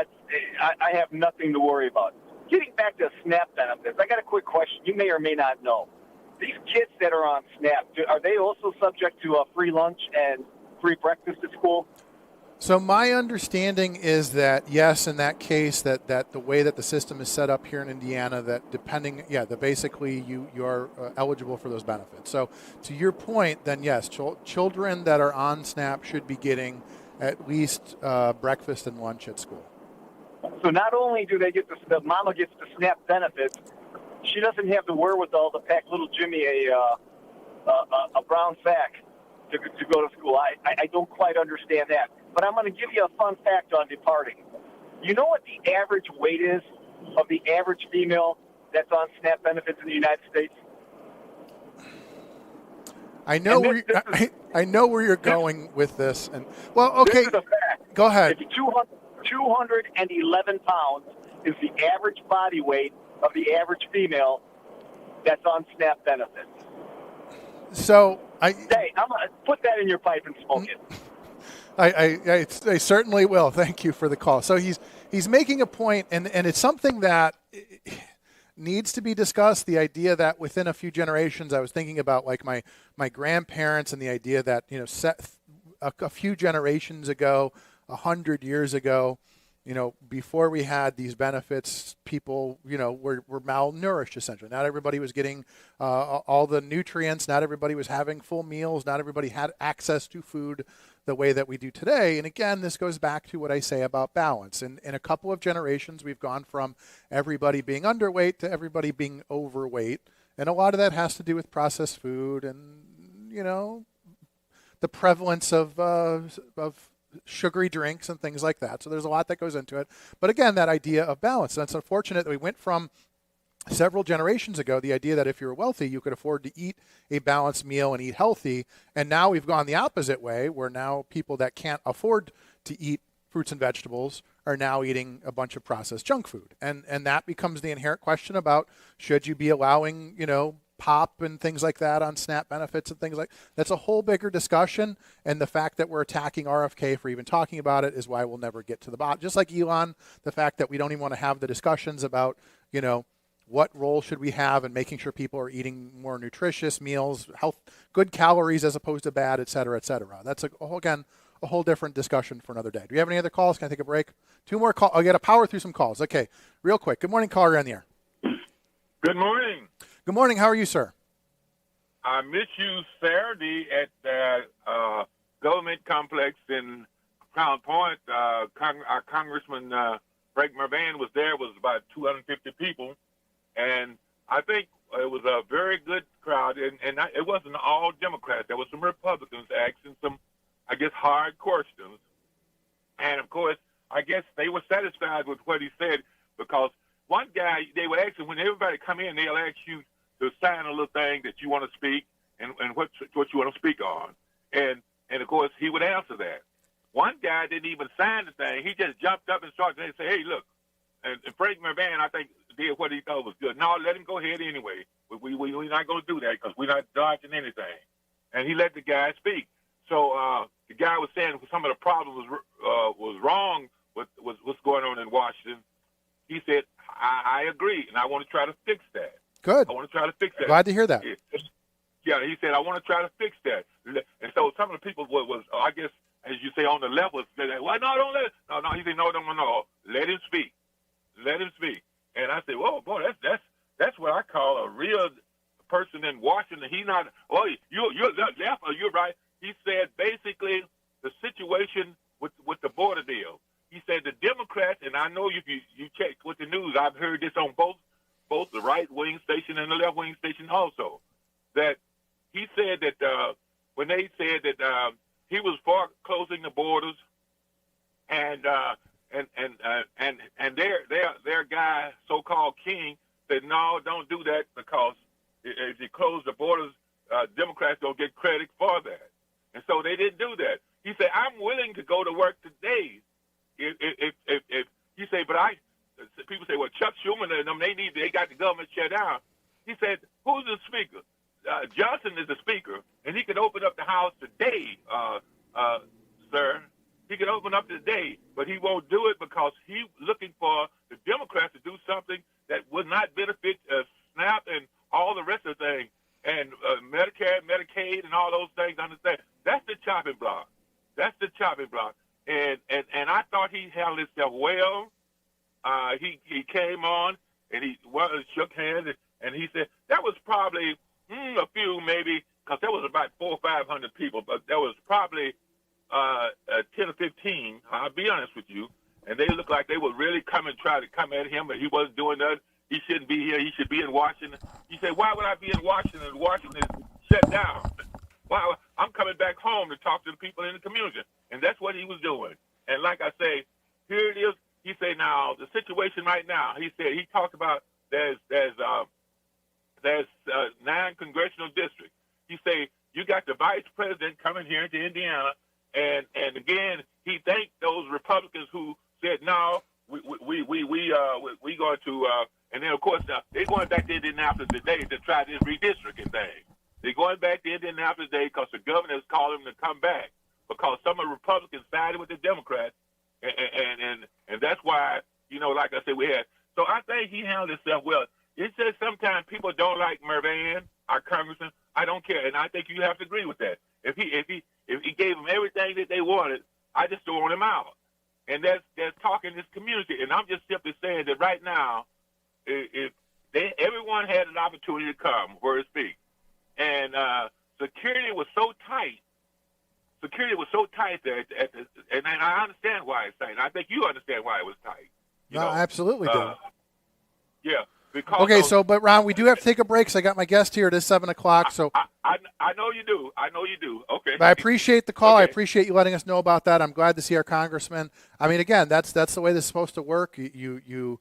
I have nothing to worry about. Getting back to SNAP benefits, I got a quick question. You may or may not know. These kids that are on SNAP, are they also subject to a free lunch and free breakfast at school? So my understanding is that, yes, in that case, that the way that the system is set up here in Indiana, that depending, that basically you are eligible for those benefits. So to your point, then yes, children that are on SNAP should be getting at least breakfast and lunch at school. So not only do they get the mama gets the SNAP benefits, she doesn't have the wherewithal to pack little Jimmy a brown sack to go to school. I don't quite understand that. But I'm going to give you a fun fact on departing. You know what the average weight is of the average female that's on SNAP benefits in the United States? I know where you're going with this. And well, okay, this is a fact. Go ahead. It's 211 pounds is the average body weight of the average female that's on SNAP benefits. So I'm going to put that in your pipe and smoke it. I certainly will. Thank you for the call. So he's making a point, and it's something that needs to be discussed. The idea that within a few generations, I was thinking about like my grandparents and the idea that, a few generations ago, 100 years ago, before we had these benefits, people, were malnourished essentially. Not everybody was getting all the nutrients. Not everybody was having full meals. Not everybody had access to food the way that we do today. And again, this goes back to what I say about balance. In a couple of generations, we've gone from everybody being underweight to everybody being overweight. And a lot of that has to do with processed food and, the prevalence of sugary drinks and things like that. So there's a lot that goes into it. But again, that idea of balance. And it's unfortunate that we went from several generations ago, the idea that if you were wealthy, you could afford to eat a balanced meal and eat healthy. And now we've gone the opposite way, where now people that can't afford to eat fruits and vegetables are now eating a bunch of processed junk food. And that becomes the inherent question about, should you be allowing, pop and things like that on SNAP benefits and things like that's a whole bigger discussion. And the fact that we're attacking RFK for even talking about it is why we'll never get to the bottom. Just like Elon, the fact that we don't even want to have the discussions about, what role should we have in making sure people are eating more nutritious meals, good calories as opposed to bad, et cetera, et cetera. That's a whole different discussion for another day. Do you have any other calls? Can I take a break? 2 more calls. I'll get to power through some calls. Okay, real quick. Good morning, caller. You're on the air. Good morning. Good morning. How are you, sir? I met you Saturday at the government complex in Crown Point. Our Congressman Frank Mervan was there. It was about 250 people. And I think it was a very good crowd. And it wasn't all Democrats. There were some Republicans asking some, I guess, hard questions. And, of course, I guess they were satisfied with what he said because one guy, they would ask him, when everybody come in, they'll ask you to sign a little thing that you want to speak and what you want to speak on. And of course, he would answer that. One guy didn't even sign the thing. He just jumped up and started and say, hey, look. And Frank Mervan, I think, did what he thought was good. No, let him go ahead anyway. We're not going to do that because we're not dodging anything. And he let the guy speak. So the guy was saying some of the problems was wrong with what's going on in Washington. He said, I agree, and I want to try to fix that. Good. I want to try to fix that. Glad to hear that. Yeah, he said, I want to try to fix that. And so some of the people was I guess, as you say, on the level, said, well, no, don't let it. No, he said, no, let him speak. Let him speak. And I said, whoa, boy, that's what I call a real person in Washington. He's not, you're left or you're right. He said basically the situation with the border deal. He said the Democrats, and I know if you check with the news, I've heard this on both the right-wing station and the left-wing station also, that he said that when they said that he was for closing the borders, and their guy, so-called King, said, no, don't do that because if you close the borders, Democrats don't get credit for that. And so they didn't do that. He said, I'm willing to go to work today if he said, but people say, well, Chuck Schumer and them, they got the government shut down. He said, who's the speaker? Johnson is the speaker, and he could open up the House today, sir. He could open up today, but he won't do it because he's looking for the Democrats to do something that would not benefit SNAP and all the rest of the things, and Medicare, Medicaid, and all those things. Understand? That's the chopping block. That's the chopping block. And I thought he handled himself well. He came on and he shook hands and he said that was probably a few maybe, because there was about 400 or 500 people, but there was probably 10 or 15. I'll be honest with you, and they looked like they would really come and try to come at him, but he wasn't doing that. He shouldn't be here. He should be in Washington. He said, "Why would I be in Washington? Washington is shut down. Why? I'm coming back home to talk to the people in the community," and that's what he was doing. And like I say, here it is. He said, "Now the situation right now." He said he talked about there's 9 congressional districts. He say you got the vice president coming here to Indiana, and again he thanked those Republicans who said no, we going to, and then of course now they're going back to Indianapolis today to try this redistricting thing. They're going back to Indianapolis today because the governor has called them to come back because some of the Republicans sided with the Democrats, and that's why, like I said, we had. So I think he handled himself well. It's just sometimes people don't like Mervan, our congressman. I don't care, and I think you have to agree with that. If he gave them everything that they wanted, I just don't want him out. And there's talk in this community, and I'm just simply saying that right now, if everyone had an opportunity to come, where to speak, and security was so tight. Security was so tight there, and I understand why it's tight. I think you understand why it was tight. I absolutely do. Yeah. Because okay, but Ron, we do have to take a break because I got my guest here. It is 7 o'clock. So I know you do. Okay. But I appreciate the call. Okay. I appreciate you letting us know about that. I'm glad to see our congressman. I mean, again, that's the way this is supposed to work. But again,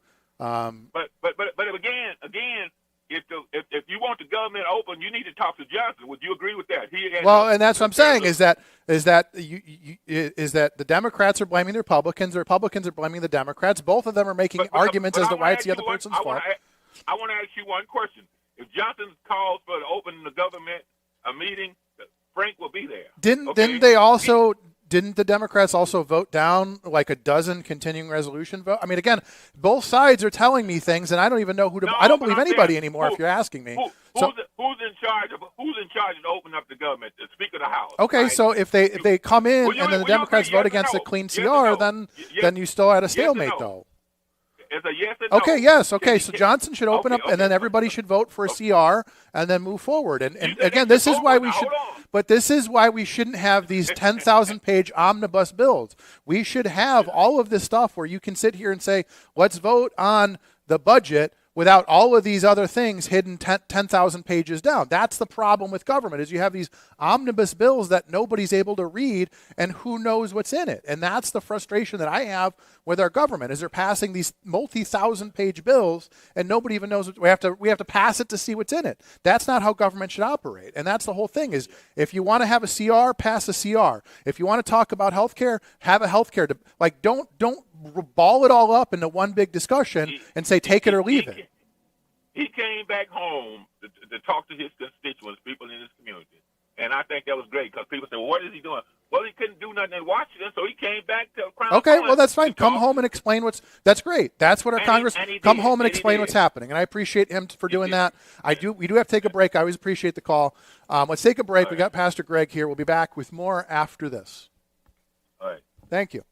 if you want the government open, you need to talk to Johnson. Would you agree with that? And that's what I'm saying is that the Democrats are blaming the Republicans are blaming the Democrats. Both of them are making arguments as to why it's the other person's fault. I want to ask you one question. If Johnson calls for opening the government a meeting, Frank will be there. Didn't the Democrats also vote down like a dozen continuing resolution vote? I mean, again, both sides are telling me things, and I don't even know who to. I don't believe anybody anymore. If you're asking me, who's in charge of opening up the government? The Speaker of the House. Okay, right? so if they come in and then the Democrats vote against the clean CR, then you still at a stalemate, though. It's a yes or no. Okay, yes. Okay, so Johnson should open up, and then everybody should vote for a CR, and then move forward. And again, this is why we should. But this is why we shouldn't have these 10,000-page omnibus bills. We should have all of this stuff where you can sit here and say, let's vote on the budget without all of these other things hidden 10,000 pages down. That's the problem with government, is you have these omnibus bills that nobody's able to read, and who knows what's in it. And that's the frustration that I have with our government, is they're passing these multi-thousand-page bills, and nobody even knows. We have to pass it to see what's in it. That's not how government should operate. And that's the whole thing, is if you want to have a CR, pass a CR. If you want to talk about health care, have a health care. Don't ball it all up into one big discussion and say take it or leave it. He came back home to talk to his constituents, people in his community. And I think that was great because people said, well, what is he doing? Well, he couldn't do nothing in Washington, so he came back to Crown Okay, Point. well, that's fine. Come home and explain that's great. That's what our Congress, come home and explain what's happening. And I appreciate him for doing that. We do have to take a break. I always appreciate the call. Let's take a break. All right. We got Pastor Greg here. We'll be back with more after this. All right. Thank you.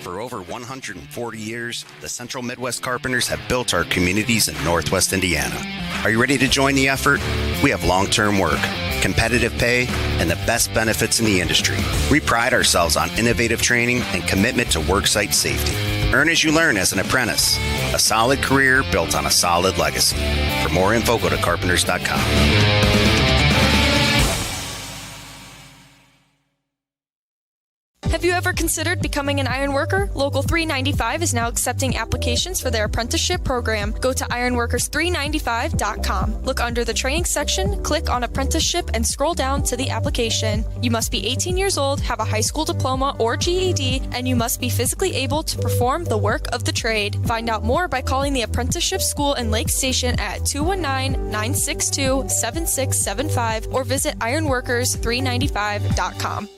For over 140 years, the Central Midwest Carpenters have built our communities in Northwest Indiana. Are you ready to join the effort? We have long-term work, competitive pay, and the best benefits in the industry. We pride ourselves on innovative training and commitment to worksite safety. Earn as you learn as an apprentice. A solid career built on a solid legacy. For more info, go to carpenters.com. Have you ever considered becoming an iron worker? Local 395 is now accepting applications for their apprenticeship program. Go to ironworkers395.com. Look under the training section, click on apprenticeship, and scroll down to the application. You must be 18 years old, have a high school diploma or GED, and you must be physically able to perform the work of the trade. Find out more by calling the apprenticeship school in Lake Station at 219-962-7675 or visit ironworkers395.com.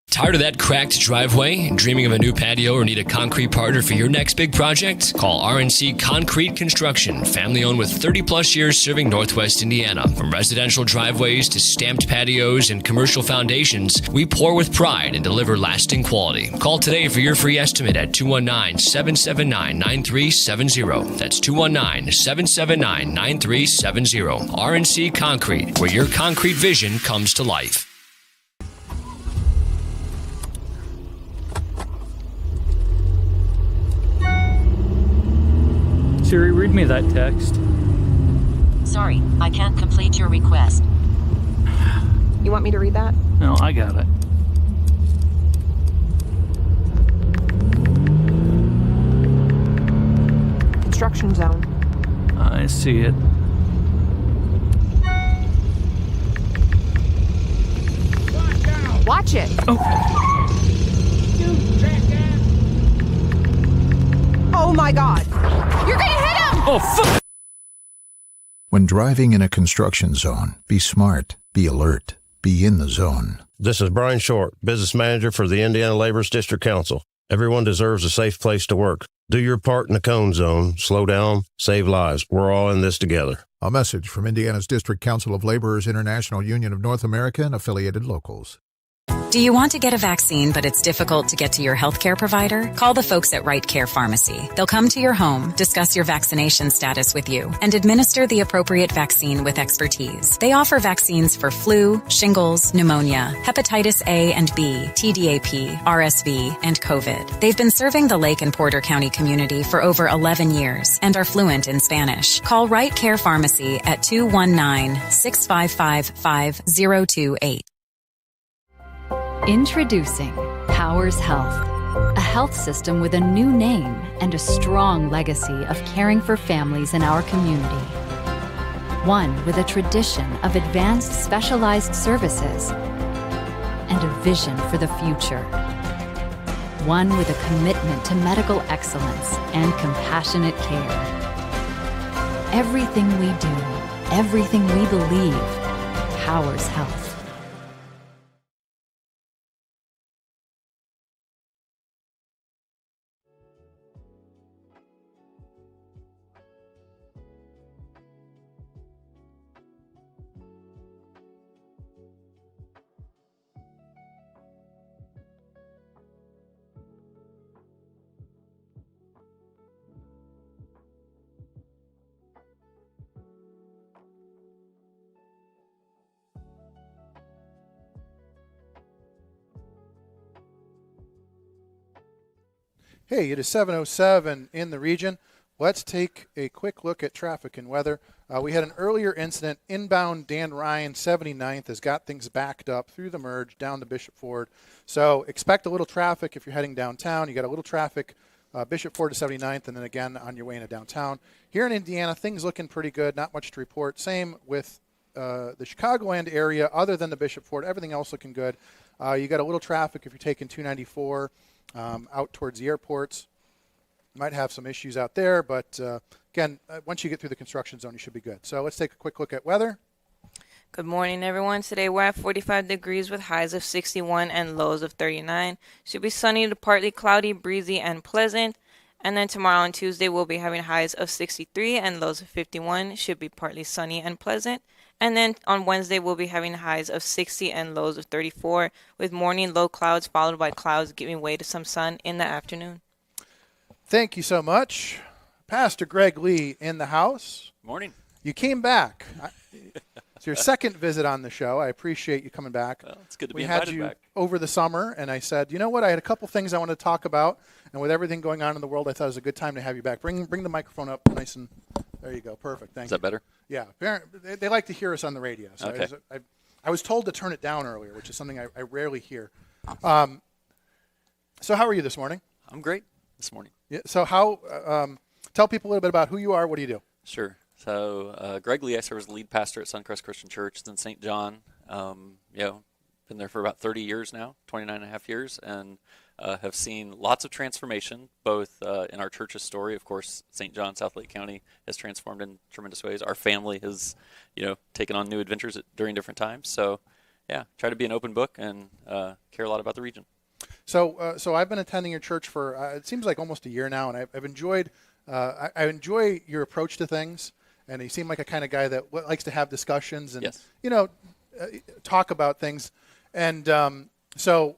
Tired of that cracked driveway? Dreaming of a new patio or need a concrete partner for your next big project? Call RNC Concrete Construction, family owned with 30 plus years serving Northwest Indiana. From residential driveways to stamped patios and commercial foundations, we pour with pride and deliver lasting quality. Call today for your free estimate at 219-779-9370. That's 219-779-9370. RNC Concrete, where your concrete vision comes to life. Siri, read me that text. Sorry, I can't complete your request. You want me to read that? No, I got it. Construction zone. I see it. Watch it! Oh. Oh my God! You're gonna hit him! Oh, fuck! When driving in a construction zone, be smart, be alert, be in the zone. This is Brian Short, business manager for the Indiana Laborers District Council. Everyone deserves a safe place to work. Do your part in the cone zone. Slow down, save lives. We're all in this together. A message from Indiana's District Council of Laborers International Union of North America and affiliated locals. Do you want to get a vaccine, but it's difficult to get to your healthcare provider? Call the folks at Right Care Pharmacy. They'll come to your home, discuss your vaccination status with you, and administer the appropriate vaccine with expertise. They offer vaccines for flu, shingles, pneumonia, hepatitis A and B, TDAP, RSV, and COVID. They've been serving the Lake and Porter County community for over 11 years and are fluent in Spanish. Call Right Care Pharmacy at 219-655-5028. Introducing Powers Health, a health system with a new name and a strong legacy of caring for families in our community. One with a tradition of advanced specialized services and a vision for the future. One with a commitment to medical excellence and compassionate care. Everything we do, everything we believe, Powers Health. Hey, it is 7:07 in the region. Let's take a quick look at traffic and weather. We had an earlier incident inbound Dan Ryan 79th has got things backed up through the merge down to Bishop Ford. So expect a little traffic if you're heading downtown. You got a little traffic Bishop Ford to 79th and then again on your way into downtown. Here in Indiana, things looking pretty good. Not much to report. Same with the Chicagoland area other than the Bishop Ford. Everything else looking good. You got a little traffic if you're taking 294 out towards the airports. Might have some issues out there, but again, once you get through the construction zone, you should be good. So let's take a quick look at weather. Good morning, everyone. Today we're at 45 degrees with highs of 61 and lows of 39. Should be sunny to partly cloudy, breezy, and pleasant. And then tomorrow and Tuesday we'll be having highs of 63 and lows of 51. Should be partly sunny and pleasant. And then on Wednesday we'll be having highs of 60 and lows of 34 with morning low clouds followed by clouds giving way to some sun in the afternoon. Thank you so much. Pastor Greg Lee in the house. Morning. You came back. It's your second visit on the show. I appreciate you coming back. Well, it's good to be we invited had you back. over the summer, and I said, you know what? I had a couple things I wanted to talk about, and with everything going on in the world, I thought it was a good time to have you back. Bring the microphone up nice and there you go. Perfect. Thank you. Is that better? Yeah. They like to hear us on the radio. So Okay. I was told to turn it down earlier, which is something I rarely hear. So how are you this morning? I'm great this morning. Yeah. So tell people a little bit about who you are. What do you do? Sure. So Greg Lee, I serve as the lead pastor at Suncrest Christian Church. It's in St. John. Been there for about 30 years now, 29 and a half years, and have seen lots of transformation, both in our church's story. Of course, St. John, South Lake County has transformed in tremendous ways. Our family has, taken on new adventures during different times. So, try to be an open book and care a lot about the region. So I've been attending your church for it seems like almost a year now, and I've enjoyed. I enjoy your approach to things, and you seem like a kind of guy that likes to have discussions and talk about things. And so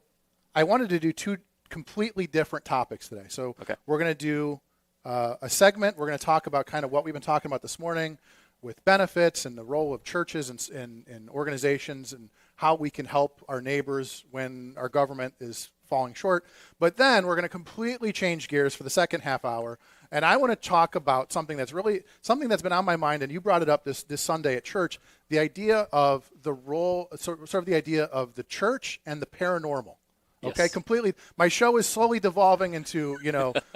I wanted to do two completely different topics today. So we're going to do a segment. We're going to talk about kind of what we've been talking about this morning with benefits and the role of churches and organizations and how we can help our neighbors when our government is falling short. But then we're going to completely change gears for the second half hour. And I want to talk about something that's been on my mind, and you brought it up this Sunday at church, the idea of the role, sort of the idea of the church and the paranormal. Okay, completely. My show is slowly devolving into,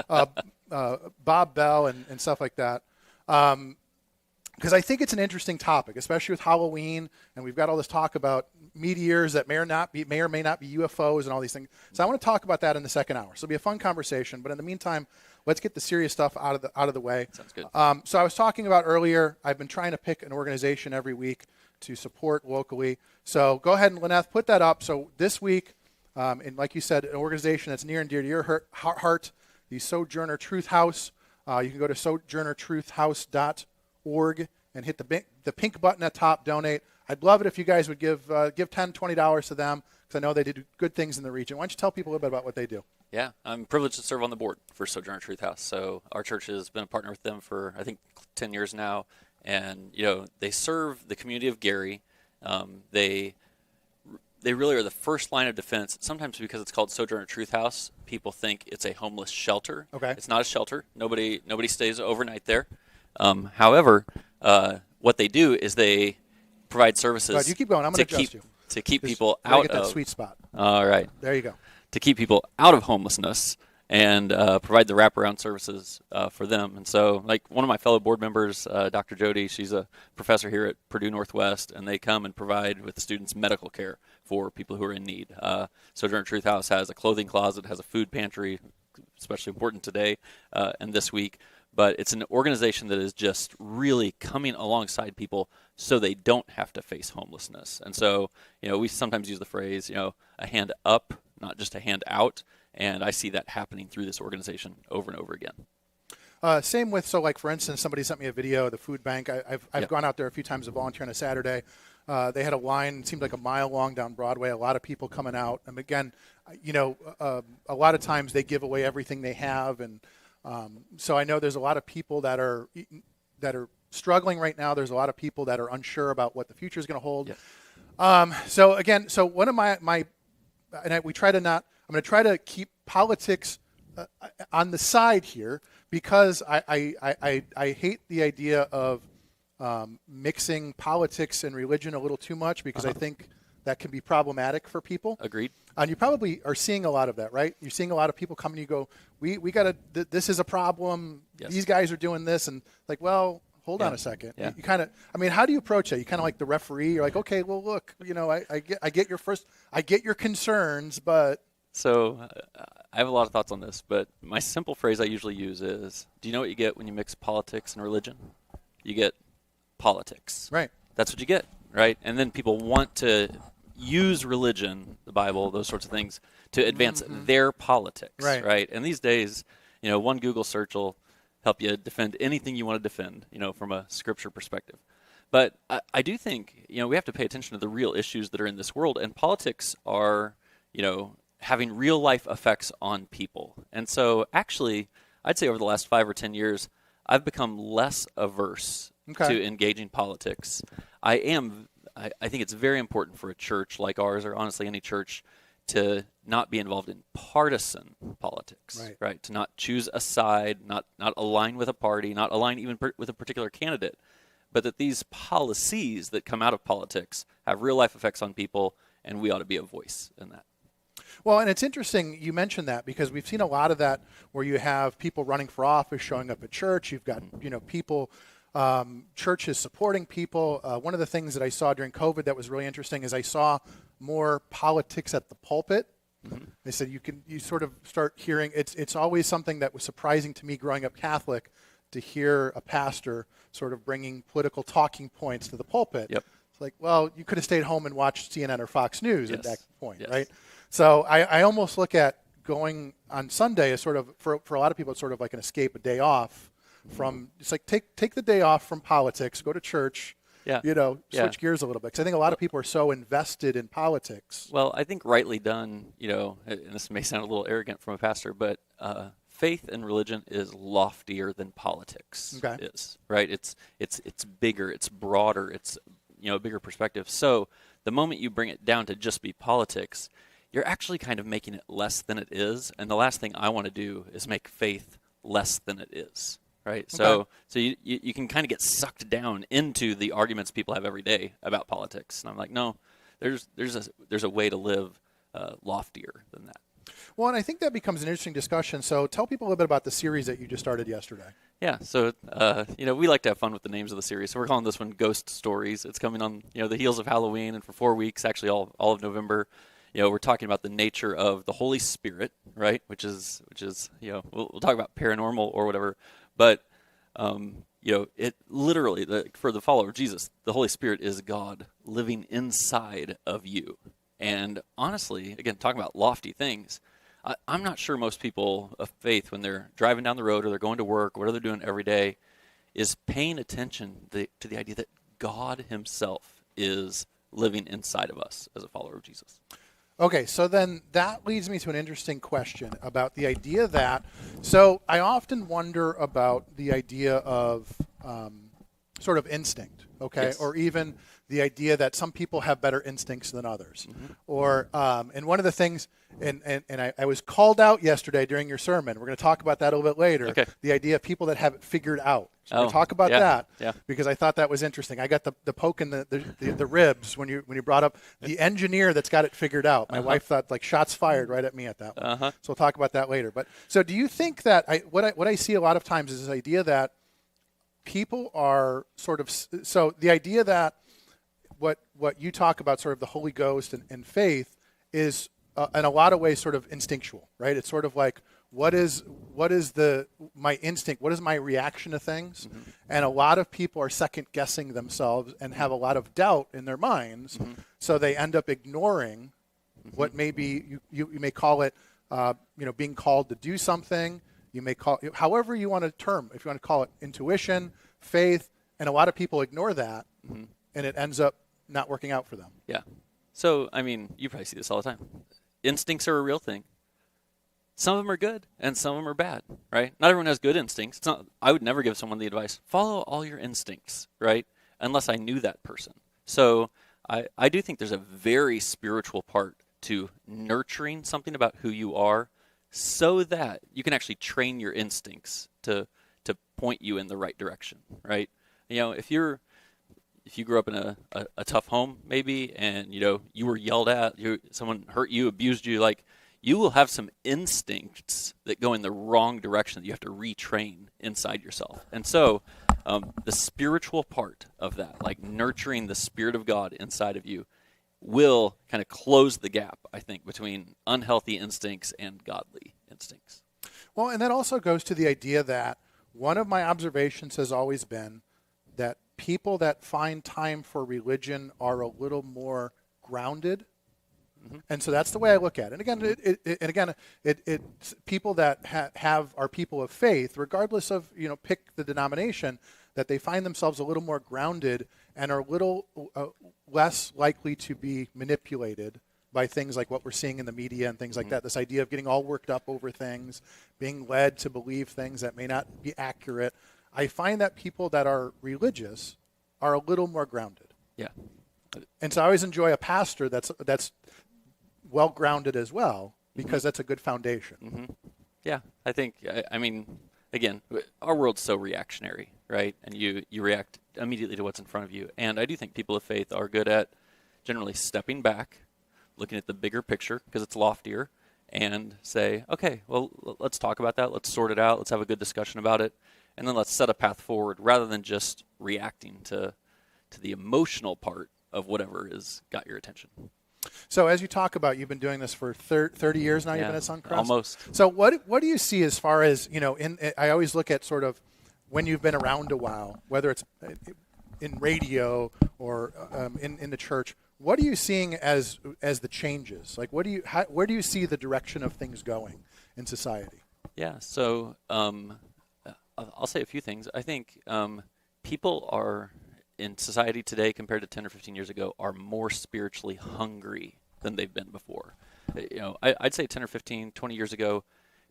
Bob Bell and stuff like that. Because I think it's an interesting topic, especially with Halloween, and we've got all this talk about meteors that may or may not be UFOs and all these things. So I want to talk about that in the second hour. So it'll be a fun conversation. But in the meantime, let's get the serious stuff out of the way. Sounds good. So I was talking about earlier, I've been trying to pick an organization every week to support locally. So go ahead and, Lyneth, put that up. So this week, and like you said, an organization that's near and dear to your heart, the Sojourner Truth House. You can go to sojournertruthhouse.org and hit the pink button at top, donate. I'd love it if you guys would give $10, $20 to them, because I know they do good things in the region. Why don't you tell people a little bit about what they do? Yeah, I'm privileged to serve on the board for Sojourner Truth House. So our church has been a partner with them for, I think, 10 years now. And, they serve the community of Gary. They really are the first line of defense. Sometimes because it's called Sojourner Truth House, people think it's a homeless shelter. Okay. It's not a shelter. Nobody stays overnight there. However, what they do is they provide services. Right, you keep going. I'm going to adjust you. To keep people out get that sweet spot. All right. There you go. To keep people out of homelessness and provide the wraparound services for them. And so, like one of my fellow board members, Dr. Jody, she's a professor here at Purdue Northwest, and they come and provide with the students medical care for people who are in need. Sojourner Truth House has a clothing closet, has a food pantry, especially important today and this week. But it's an organization that is just really coming alongside people so they don't have to face homelessness. And so, we sometimes use the phrase, a hand up, not just a hand out. And I see that happening through this organization over and over again. Same with, for instance, somebody sent me a video of the food bank. I've gone out there a few times to volunteer on a Saturday. They had a line, it seemed like a mile long down Broadway, a lot of people coming out. And again, a lot of times they give away everything they have. And so I know there's a lot of people that are struggling right now. There's a lot of people that are unsure about what the future is going to hold. So one of we try to not, I'm going to try to keep politics on the side here, because I hate the idea of mixing politics and religion a little too much, because I think that can be problematic for people. Agreed. And you probably are seeing a lot of that, right? You're seeing a lot of people come and you go, we got to, this is a problem. Yes. These guys are doing this. And like, well, hold on a second. Yeah. You kind of, how do you approach that? You kind of like the referee. You're like, okay, well, look, I get your concerns, but. So I have a lot of thoughts on this, but my simple phrase I usually use is, do you know what you get when you mix politics and religion? You get politics. Right. That's what you get, right? And then people want to use religion, the Bible, those sorts of things, to advance their politics, right? And these days, one Google search will help you defend anything you want to defend, from a scripture perspective. But I do think, we have to pay attention to the real issues that are in this world, and politics are, having real life effects on people. And so actually, I'd say over the last 5 or 10 years, I've become less averse to engaging politics. I think it's very important for a church like ours, or honestly any church, to not be involved in partisan politics, right? To not choose a side, not align with a party, not align even with a particular candidate, but that these policies that come out of politics have real life effects on people, and we ought to be a voice in that. Well, and it's interesting you mentioned that because we've seen a lot of that where you have people running for office showing up at church. You've got, people, churches supporting people. One of the things that I saw during COVID that was really interesting is I saw more politics at the pulpit. They said you sort of start hearing, it's always something that was surprising to me growing up Catholic to hear a pastor sort of bringing political talking points to the pulpit. Yep. It's like, well, you could have stayed home and watched CNN or Fox News at that point, Yes. right? So I almost look at going on Sunday as sort of, for a lot of people, it's sort of like an escape, a day off from, it's like take the day off from politics, go to church, switch gears a little bit. Because I think a lot of people are so invested in politics. Well, I think rightly done, and this may sound a little arrogant from a pastor, but faith and religion is loftier than politics is, right? It's bigger, it's broader, it's a bigger perspective. So the moment you bring it down to just be politics, you're actually kind of making it less than it is. And the last thing I want to do is make faith less than it is, right? So you can kind of get sucked down into the arguments people have every day about politics. And I'm like, no, there's a way to live loftier than that. Well, and I think that becomes an interesting discussion. So tell people a little bit about the series that you just started yesterday. Yeah, so, we like to have fun with the names of the series. So we're calling this one Ghost Stories. It's coming on, the heels of Halloween, and for 4 weeks, actually all of November, we're talking about the nature of the Holy Spirit, right? Which is we'll talk about paranormal or whatever. But, it literally, for the follower of Jesus, the Holy Spirit is God living inside of you. And honestly, again, talking about lofty things, I'm not sure most people of faith, when they're driving down the road or they're going to work, whatever they're doing every day, is paying attention to the idea that God himself is living inside of us as a follower of Jesus. Okay, so then that leads me to an interesting question about the idea that, so I often wonder about the idea of sort of instinct, okay, or even the idea that some people have better instincts than others. Or, and one of the things, and I was called out yesterday during your sermon, we're going to talk about that a little bit later, the idea of people that have it figured out. So we're going to talk about that because I thought that was interesting. I got the poke in the ribs when you brought up the engineer that's got it figured out. My wife thought like shots fired right at me at that one. So we'll talk about that later. But so do you think that, what I see a lot of times is this idea that people are sort of, so the idea that what you talk about, sort of the Holy Ghost and faith, is in a lot of ways sort of instinctual, right? It's sort of like, what is my instinct? What is my reaction to things? And a lot of people are second guessing themselves and have a lot of doubt in their minds. So they end up ignoring what maybe you may call it, being called to do something. You may call it, however you want to term, if you want to call it intuition, faith, and a lot of people ignore that, and it ends up not working out for them. Yeah. So, you probably see this all the time. Instincts are a real thing. Some of them are good, and some of them are bad, right? Not everyone has good instincts. I would never give someone the advice, follow all your instincts, right? Unless I knew that person. So I do think there's a very spiritual part to nurturing something about who you are so that you can actually train your instincts to point you in the right direction, right? If you grew up in a tough home, maybe, and you were yelled at, someone hurt you, abused you, like, you will have some instincts that go in the wrong direction that you have to retrain inside yourself. And so the spiritual part of that, like nurturing the Spirit of God inside of you, will kind of close the gap, I think, between unhealthy instincts and godly instincts. Well, and that also goes to the idea that one of my observations has always been that people that find time for religion are a little more grounded. And so that's the way I look at it. And again, it's people that are people of faith, regardless of, pick the denomination, that they find themselves a little more grounded and are a little less likely to be manipulated by things like what we're seeing in the media and things like that. This idea of getting all worked up over things, being led to believe things that may not be accurate. I find that people that are religious are a little more grounded. Yeah. And so I always enjoy a pastor that's well grounded as well, because that's a good foundation. Yeah, I think, again, our world's so reactionary, right? And you react immediately to what's in front of you. And I do think people of faith are good at generally stepping back, looking at the bigger picture, because it's loftier, and say, okay, well, let's talk about that. Let's sort it out. Let's have a good discussion about it. And then let's set a path forward rather than just reacting to the emotional part of whatever has got your attention. So as you talk about, you've been doing this for 30 years now. You've been at Suncrest? Almost. So what do you see as far as, I always look at sort of when you've been around a while, whether it's in radio or in the church, what are you seeing as the changes? Like, where do you see the direction of things going in society? Yeah, so I'll say a few thing. I think people are in society today compared to 10 or 15 years ago are more spiritually hungry than they've been before. I'd say 10 or 15, 20 years ago,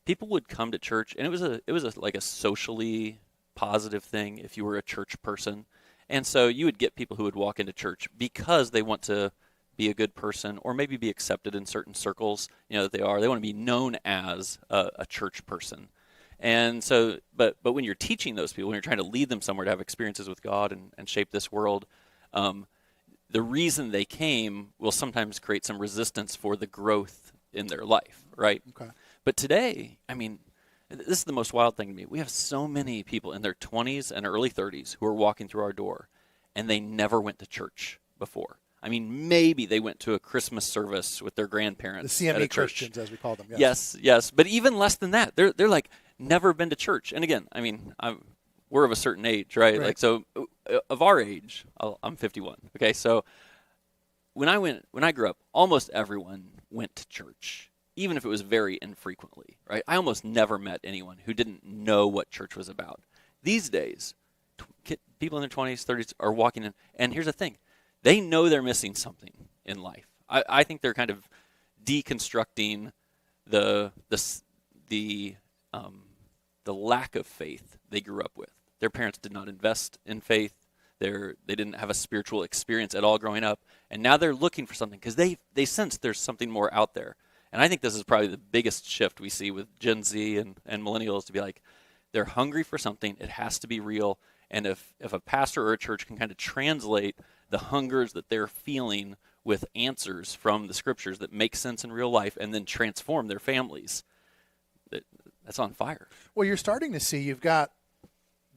people would come to church, and it was like a socially positive thing if you were a church person. And so you would get people who would walk into church because they want to be a good person or maybe be accepted in certain circles, that they are. They want to be known as a church person. And so, but when you're teaching those people, when you're trying to lead them somewhere to have experiences with God and shape this world, the reason they came will sometimes create some resistance for the growth in their life, right? Okay. But today, this is the most wild thing to me. We have so many people in their 20s and early 30s who are walking through our door, and they never went to church before. Maybe they went to a Christmas service with their grandparents. The at a CME church. Christians, as we call them. Yes. But even less than that, they're like never been to church. And again, we're of a certain age, right? Like, so of our age, I'm 51. Okay, so when I grew up, almost everyone went to church, even if it was very infrequently, right? I almost never met anyone who didn't know what church was about. These days, people in their 20s, 30s are walking in, and here's the thing. They know they're missing something in life. I think they're kind of deconstructing the lack of faith they grew up with. Their parents did not invest in faith. They didn't have a spiritual experience at all growing up, and now they're looking for something because they sense there's something more out there. And I think this is probably the biggest shift we see with Gen Z and millennials, to be like, they're hungry for something. It has to be real. And if a pastor or a church can kind of translate the hungers that they're feeling with answers from the scriptures that make sense in real life and then transform their families, that's on fire. Well, you're starting to see, you've got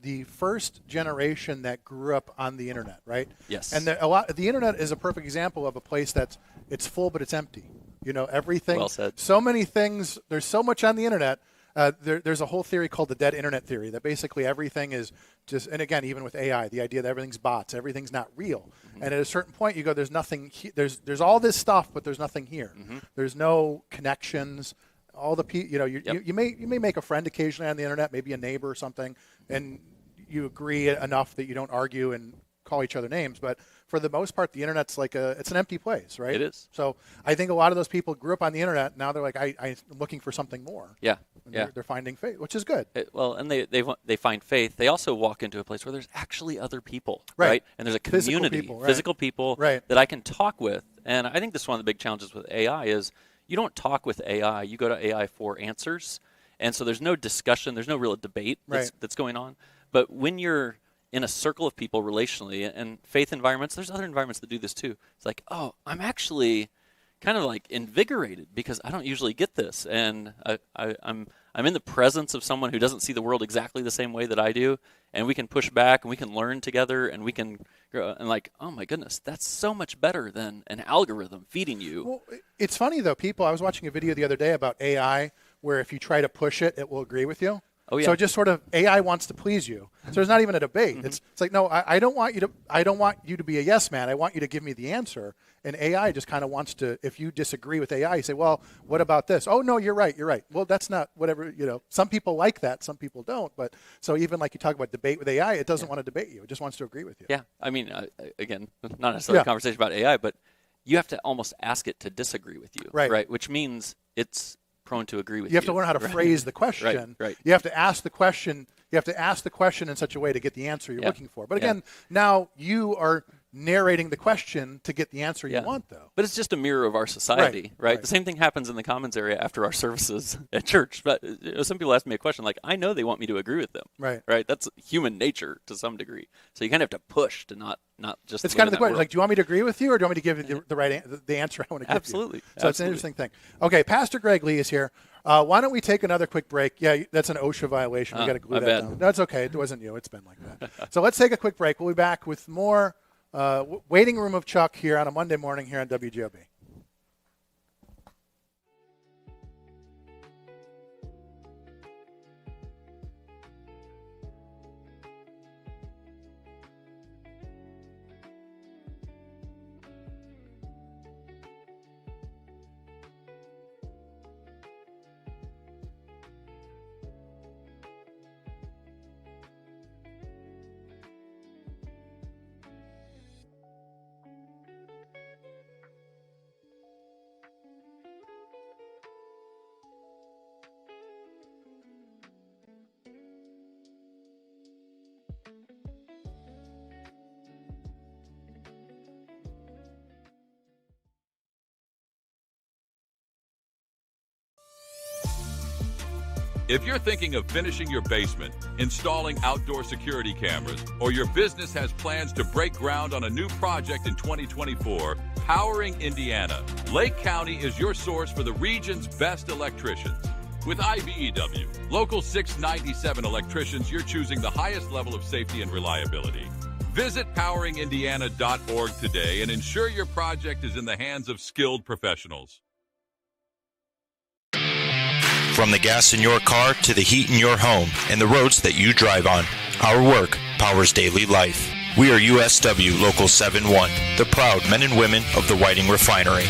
the first generation that grew up on the internet, right? Yes. And the internet is a perfect example of a place it's full, but it's empty. Everything. Well said. So many things. There's so much on the internet. There's a whole theory called the dead internet theory, that basically everything is just, and again, even with AI, the idea that everything's bots, everything's not real. Mm-hmm. And at a certain point, you go, there's nothing. There's all this stuff, but there's nothing here. Mm-hmm. There's no connections. All the you may make a friend occasionally on the internet, maybe a neighbor or something, and you agree enough that you don't argue and call each other names. But for the most part, the internet's like it's an empty place, right? It is. So I think a lot of those people grew up on the internet. Now they're like, I'm looking for something more. Yeah. They're finding faith, which is good. And they find faith. They also walk into a place where there's actually other people, right? And there's a community, physical people that I can talk with. And I think this is one of the big challenges with AI is you don't talk with AI. You go to AI for answers. And so there's no discussion. There's no real debate that's going on. But when you're in a circle of people relationally and faith environments, there's other environments that do this too. It's like, oh, I'm actually kind of like invigorated because I don't usually get this. And I'm in the presence of someone who doesn't see the world exactly the same way that I do. And we can push back and we can learn together and we can grow. And like, oh my goodness, that's so much better than an algorithm feeding you. Well, it's funny though, I was watching a video the other day about AI where if you try to push it, it will agree with you. Oh, yeah. So just sort of AI wants to please you. So there's not even a debate. Mm-hmm. It's like, no, I don't want you to be a yes man. I want you to give me the answer. And AI just kind of wants to, if you disagree with AI, you say, well, what about this? Oh, no, you're right. Well, that's not whatever, some people like that. Some people don't. But so even like you talk about debate with AI, it doesn't want to debate you. It just wants to agree with you. Yeah. Again, not necessarily a conversation about AI, but you have to almost ask it to disagree with you. Right. Which means it's prone to agree with you. You have to learn how to phrase the question. Right. You have to ask the question. You have to ask the question in such a way to get the answer you're looking for. But again, now you are narrating the question to get the answer you want, though. But it's just a mirror of our society, right? The same thing happens in the commons area after our services at church. But some people ask me a question like, I know they want me to agree with them. Right? That's human nature to some degree. So you kind of have to push to not just. It's kind of the question. Like, do you want me to agree with you, or do you want me to give you the answer I want to give you? Absolutely. So it's an interesting thing. Okay, Pastor Greg Lee is here. Why don't we take another quick break? Yeah, that's an OSHA violation. We got to glue that down. No, it's okay. It wasn't you. It's been like that. So let's take a quick break. We'll be back with more Waiting Room of Chuck here on a Monday morning here on WJOB. If you're thinking of finishing your basement, installing outdoor security cameras, or your business has plans to break ground on a new project in 2024, Powering Indiana, Lake County is your source for the region's best electricians. With IBEW, Local 697 electricians, you're choosing the highest level of safety and reliability. Visit poweringindiana.org today and ensure your project is in the hands of skilled professionals. From the gas in your car to the heat in your home and the roads that you drive on, our work powers daily life. We are USW Local 71, the proud men and women of the Whiting Refinery.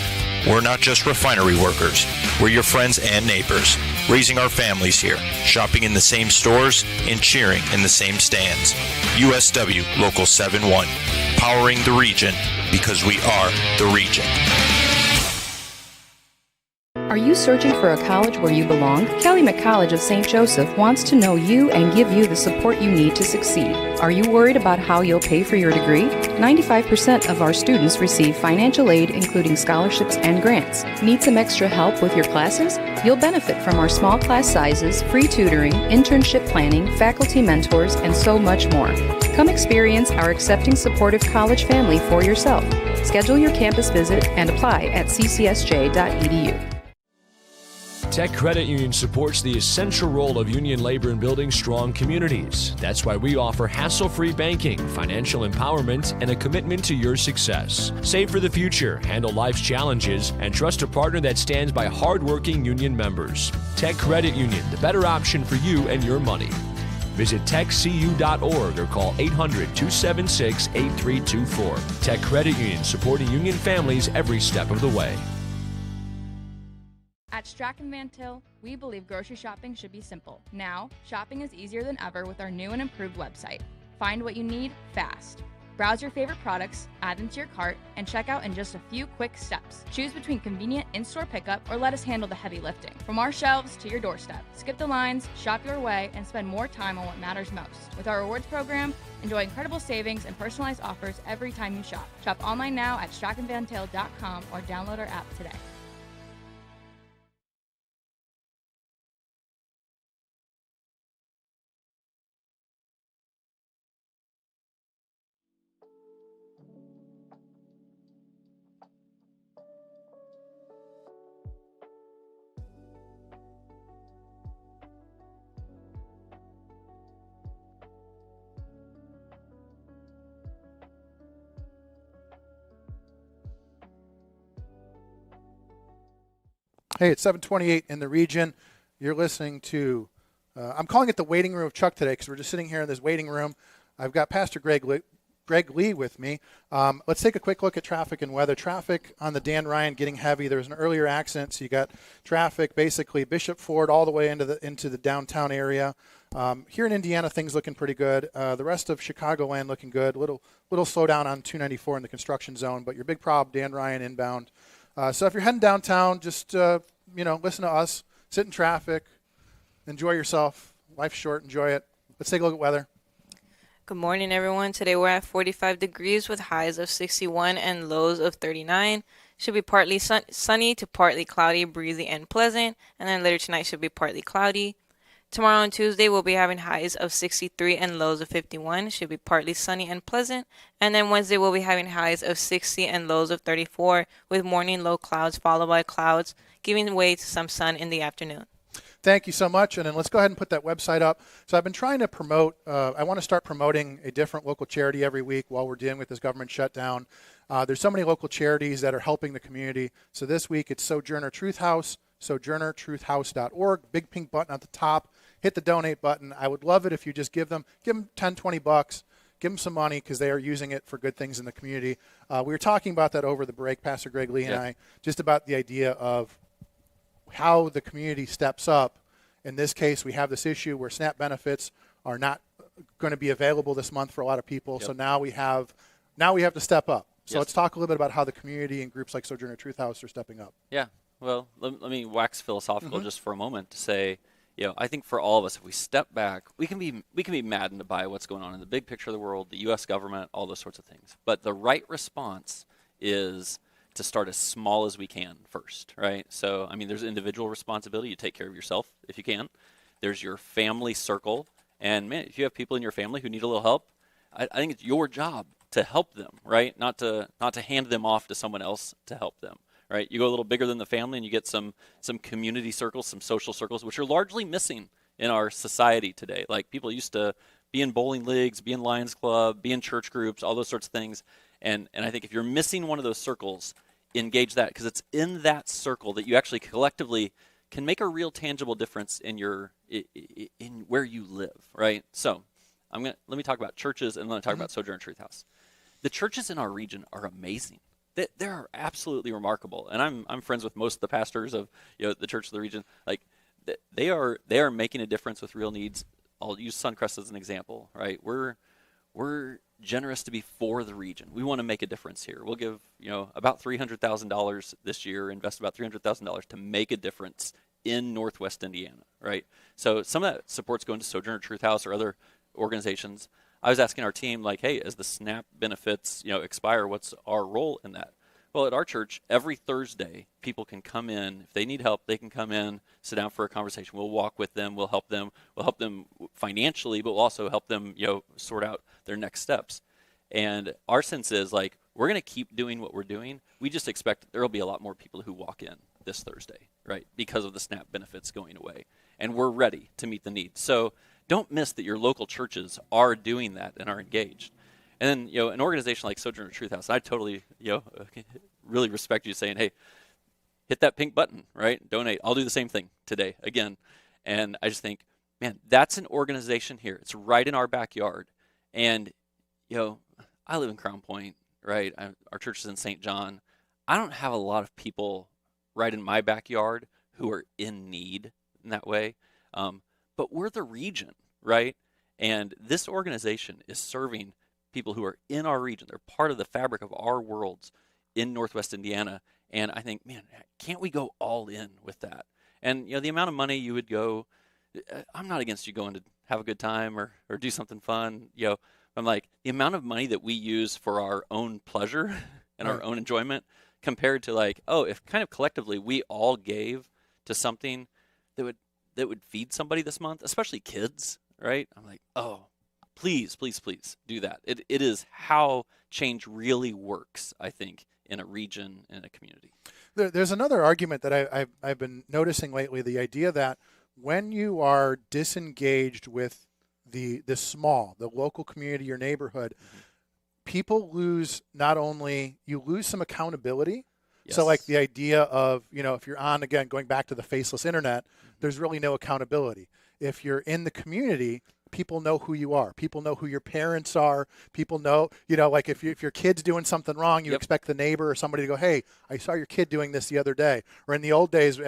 We're not just refinery workers. We're your friends and neighbors, raising our families here, shopping in the same stores, and cheering in the same stands. USW Local 71, powering the region because we are the region. Are you searching for a college where you belong? Calumet College of St. Joseph wants to know you and give you the support you need to succeed. Are you worried about how you'll pay for your degree? 95% of our students receive financial aid, including scholarships and grants. Need some extra help with your classes? You'll benefit from our small class sizes, free tutoring, internship planning, faculty mentors, and so much more. Come experience our accepting, supportive college family for yourself. Schedule your campus visit and apply at ccsj.edu. Tech Credit Union supports the essential role of union labor in building strong communities. That's why we offer hassle-free banking, financial empowerment, and a commitment to your success. Save for the future, handle life's challenges, and trust a partner that stands by hardworking union members. Tech Credit Union, the better option for you and your money. Visit techcu.org or call 800-276-8324. Tech Credit Union, supporting union families every step of the way. At Strachan Van Til, we believe grocery shopping should be simple. Now, shopping is easier than ever with our new and improved website. Find what you need fast. Browse your favorite products, add them to your cart, and check out in just a few quick steps. Choose between convenient in-store pickup or let us handle the heavy lifting. From our shelves to your doorstep. Skip the lines, shop your way, and spend more time on what matters most. With our rewards program, enjoy incredible savings and personalized offers every time you shop. Shop online now at strachanvantil.com or download our app today. Hey, it's 7:28 in the region. You're listening to, I'm calling it the waiting room of Chuck today because we're just sitting here in this waiting room. I've got Pastor Greg Lee with me. Let's take a quick look at traffic and weather. Traffic on the Dan Ryan getting heavy. There was an earlier accident, so you got traffic basically Bishop Ford all the way into the downtown area. Here in Indiana, things looking pretty good. The rest of Chicagoland looking good. Little slowdown on 294 in the construction zone, but your big problem, Dan Ryan inbound. So if you're heading downtown, just listen to us, sit in traffic, enjoy yourself. Life's short, enjoy it. Let's take a look at weather. Good morning, everyone. Today we're at 45 degrees with highs of 61 and lows of 39. Should be partly sunny to partly cloudy, breezy, and pleasant. And then later tonight should be partly cloudy. Tomorrow and Tuesday we'll be having highs of 63 and lows of 51. Should be partly sunny and pleasant. And then Wednesday we'll be having highs of 60 and lows of 34 with morning low clouds followed by clouds, giving way to some sun in the afternoon. Thank you so much. And then let's go ahead and put that website up. So I've been trying to promote, I want to start promoting a different local charity every week while we're dealing with this government shutdown. There's so many local charities that are helping the community. So this week it's Sojourner Truth House, sojournertruthhouse.org, big pink button at the top. Hit the donate button. I would love it if you just give them 10, 20 bucks. Give them some money because they are using it for good things in the community. We were talking about that over the break, Pastor Greg Lee and I, just about the idea of how the community steps up. In this case, we have this issue where SNAP benefits are not going to be available this month for a lot of people. So now we have to step up. So let's talk a little bit about how the community and groups like Sojourner Truth House are stepping up. Yeah. Well, let me wax philosophical just for a moment to say, I think for all of us, if we step back, we can be maddened by what's going on in the big picture of the world, the U.S. government, all those sorts of things. But the right response is to start as small as we can first, right? So, I mean, there's individual responsibility. You take care of yourself if you can. There's your family circle. And, man, if you have people in your family who need a little help, I think it's your job to help them, right? Not to hand them off to someone else to help them, right? You go a little bigger than the family and you get some community circles, some social circles, which are largely missing in our society today. Like, people used to be in bowling leagues, be in Lions Club, be in church groups, all those sorts of things. And I think if you're missing one of those circles, engage that, because it's in that circle that you actually collectively can make a real tangible difference in in where you live, right? So let me talk about churches and then talk about Sojourner Truth House. The churches in our region are amazing. They are absolutely remarkable, and I'm friends with most of the pastors of the church of the region. Like, they are making a difference with real needs. I'll use Suncrest as an example, right? We're generous to be for the region. We want to make a difference here. We'll give about $300,000 this year, invest about $300,000 to make a difference in Northwest Indiana, right? So some of that support's going to Sojourner Truth House or other organizations. I was asking our team, like, hey, as the SNAP benefits expire, what's our role in that? Well, at our church, every Thursday, people can come in. If they need help, they can come in, sit down for a conversation. We'll walk with them. We'll help them financially, but we'll also help them, sort out their next steps. And our sense is, like, we're going to keep doing what we're doing. We just expect there will be a lot more people who walk in this Thursday, right, because of the SNAP benefits going away. And we're ready to meet the needs. So don't miss that your local churches are doing that and are engaged. And then, an organization like Sojourner Truth House, I totally, really respect you saying, hey, hit that pink button, right? Donate. I'll do the same thing today again. And I just think, man, that's an organization here. It's right in our backyard. And, I live in Crown Point, right? Our church is in St. John. I don't have a lot of people right in my backyard who are in need in that way. But we're the region, right? And this organization is serving people who are in our region. They're part of the fabric of our worlds in Northwest Indiana. And I think, man, can't we go all in with that? And, the amount of money you would go, I'm not against you going to have a good time or do something fun. I'm like, the amount of money that we use for our own pleasure and our own enjoyment compared to, like, if kind of collectively we all gave to something that would feed somebody this month, especially kids, right? I'm like, please, please, please do that. It is how change really works, I think, in a region and a community. There's another argument that I've been noticing lately, the idea that when you are disengaged with the local community, your neighborhood, people lose you lose some accountability. Yes. So, like, the idea of, if you're on, again, going back to the faceless internet, there's really no accountability. If you're in the community, people know who you are. People know who your parents are. People know, like, if your kid's doing something wrong, you expect the neighbor or somebody to go, hey, I saw your kid doing this the other day. Or in the old days,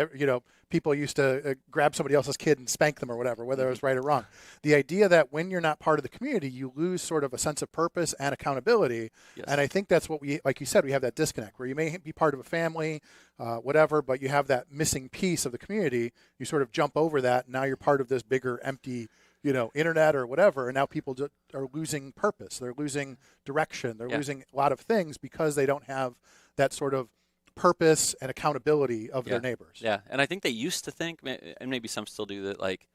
people used to grab somebody else's kid and spank them or whatever, whether it was right or wrong. The idea that when you're not part of the community, you lose sort of a sense of purpose and accountability. Yes. And I think that's what like you said, we have that disconnect where you may be part of a family, whatever, but you have that missing piece of the community. You sort of jump over that. And now you're part of this bigger empty internet or whatever, and now people are losing purpose. They're losing direction. They're losing a lot of things because they don't have that sort of purpose and accountability of their neighbors. Yeah, and I think they used to think, and maybe some still do, that like,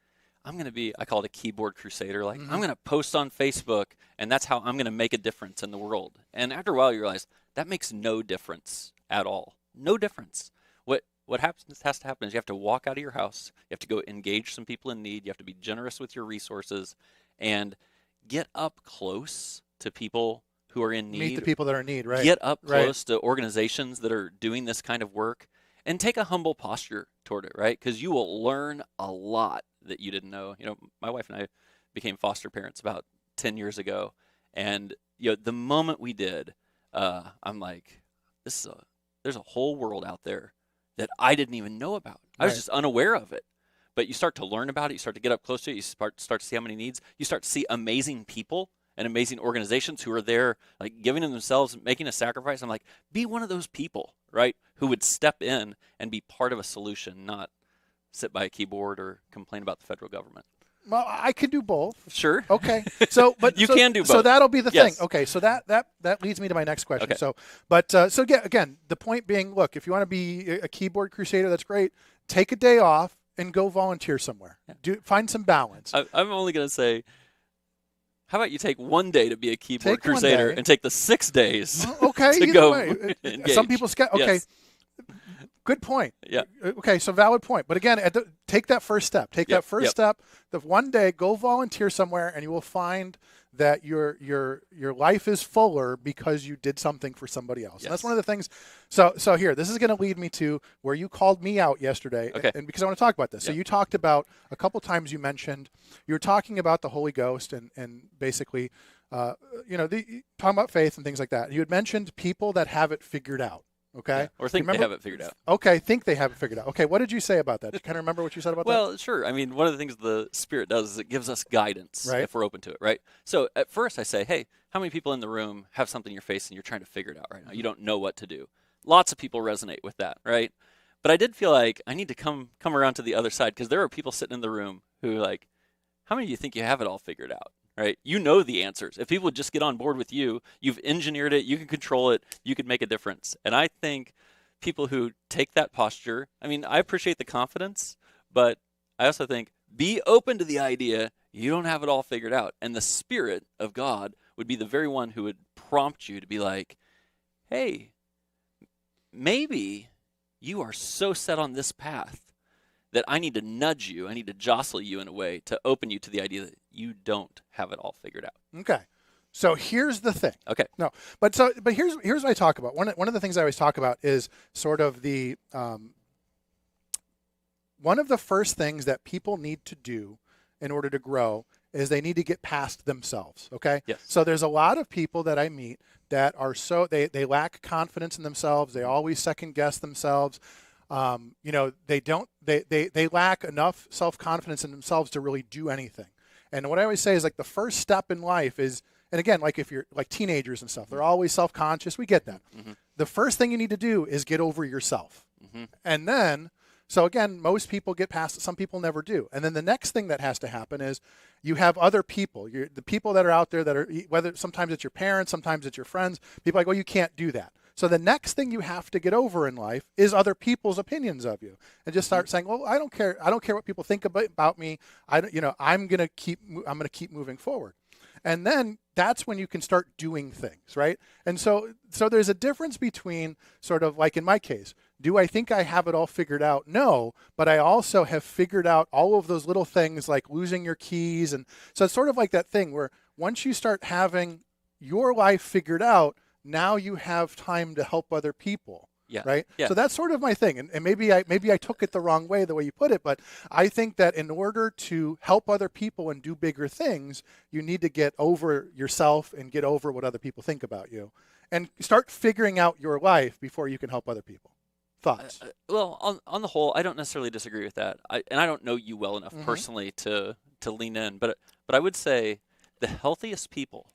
I'm going to be, I call it a keyboard crusader. Like, I'm going to post on Facebook, and that's how I'm going to make a difference in the world. And after a while, you realize that makes no difference at all. No difference. What has to happen is you have to walk out of your house. You have to go engage some people in need. You have to be generous with your resources and get up close to people who are in need. Meet the people that are in need, right? Get up close to organizations that are doing this kind of work and take a humble posture toward it, right? Because you will learn a lot that you didn't know. My wife and I became foster parents about 10 years ago. And, the moment we did, I'm like, there's a whole world out there that I didn't even know about. I was just unaware of it. But you start to learn about it. You start to get up close to it. You start to see how many needs. You start to see amazing people and amazing organizations who are there, like giving of themselves, making a sacrifice. I'm like, be one of those people, right, who would step in and be part of a solution, not sit by a keyboard or complain about the federal government. Well, I can do both. Sure. Okay. So, but you can do both. So that'll be the thing. Okay. So that leads me to my next question. Okay. So again, the point being, look, if you want to be a keyboard crusader, that's great. Take a day off and go volunteer somewhere. Find some balance. I'm only going to say, how about you take one day to be a keyboard crusader and take the 6 days to go engage. Some people okay. Yes. Good point. Yeah. Okay, so valid point. But again, take that first step. Take that first step. The one day, go volunteer somewhere, and you will find that your life is fuller because you did something for somebody else. Yes. And that's one of the things. So here, this is going to lead me to where you called me out yesterday, and because I want to talk about this. So you talked about a couple times. You mentioned you were talking about the Holy Ghost and basically, talking about faith and things like that. You had mentioned people that have it figured out. Okay. Yeah. Or think they have it figured out. Okay, think they have it figured out. Okay, what did you say about that? Do you kind of remember what you said about that? Well, sure. I mean, one of the things the Spirit does is it gives us guidance if we're open to it, right? So at first I say, hey, how many people in the room have something in your face and you're trying to figure it out right now? You don't know what to do. Lots of people resonate with that, right? But I did feel like I need to come around to the other side because there are people sitting in the room who like, how many of you think you have it all figured out? Right? You know the answers. If people would just get on board with you, you've engineered it, you can control it, you could make a difference. And I think people who take that posture, I mean, I appreciate the confidence, but I also think be open to the idea you don't have it all figured out. And the Spirit of God would be the very one who would prompt you to be like, hey, maybe you are so set on this path that I need to nudge you, I need to jostle you in a way to open you to the idea that you don't have it all figured out. Okay. So here's the thing. Okay. No, but here's what I talk about. One of the things I always talk about is sort of the one of the first things that people need to do in order to grow is they need to get past themselves. Okay. Yes. So there's a lot of people that I meet that are they lack confidence in themselves. They always second guess themselves. They lack enough self-confidence in themselves to really do anything. And what I always say is like the first step in life is, and again, like if you're like teenagers and stuff, they're always self-conscious. We get that. Mm-hmm. The first thing you need to do is get over yourself. Mm-hmm. And then, so again, most people get past it. Some people never do. And then the next thing that has to happen is you have other people. The people that are out there that are, whether sometimes it's your parents, sometimes it's your friends, people are like, well, you can't do that. So the next thing you have to get over in life is other people's opinions of you, and just start saying, well, I don't care. I don't care what people think about me. I'm going to keep moving forward. And then that's when you can start doing things, right? And so there's a difference between sort of like in my case, do I think I have it all figured out? No, but I also have figured out all of those little things like losing your keys. And so it's sort of like that thing where once you start having your life figured out, now you have time to help other people. Yeah. Right. Yeah. So that's sort of my thing. And maybe I took it the wrong way, the way you put it, but I think that in order to help other people and do bigger things, you need to get over yourself and get over what other people think about you and start figuring out your life before you can help other people. Thoughts? Well, on the whole, I don't necessarily disagree with that. And I don't know you well enough personally to lean in, but I would say the healthiest people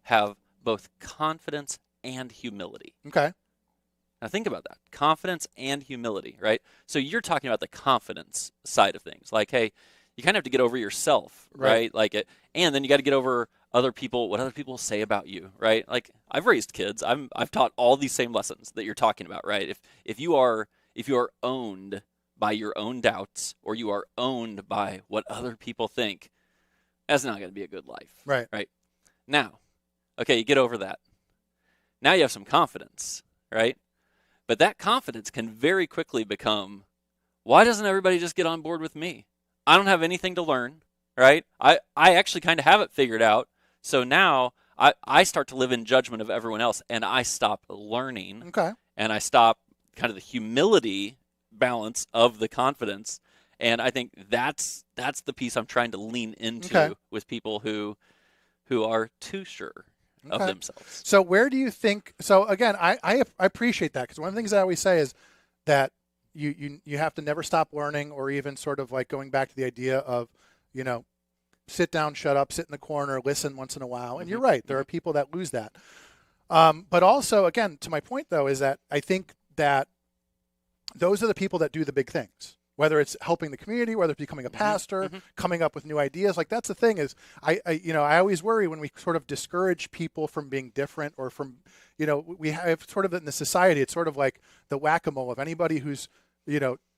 have both confidence and humility. Okay. Now think about that. Confidence and humility, right? So you're talking about the confidence side of things. Like, hey, you kind of have to get over yourself, right? Like it, and then you got to get over other people, what other people say about you, right? Like I've raised kids. I've taught all these same lessons that you're talking about, right? If you are owned by your own doubts, or you are owned by what other people think, that's not going to be a good life. Right. Right. Now, okay, you get over that. Now you have some confidence, right? But that confidence can very quickly become, why doesn't everybody just get on board with me? I don't have anything to learn, right? I actually kind of have it figured out. So now I start to live in judgment of everyone else, and I stop learning. Okay. And I stop kind of the humility balance of the confidence. And I think that's the piece I'm trying to lean into with people who are too sure of themselves. So where do you think? So again, I appreciate that, because one of the things I always say is that you have to never stop learning, or even sort of like going back to the idea of, sit down, shut up, sit in the corner, listen once in a while. And you're right, there are people that lose that. But also, again, to my point though, is that I think that those are the people that do the big things. Whether it's helping the community, whether it's becoming a pastor, coming up with new ideas. Like that's the thing is, I always worry when we sort of discourage people from being different, or from, we have sort of in the society, it's sort of like the whack-a-mole of anybody who's,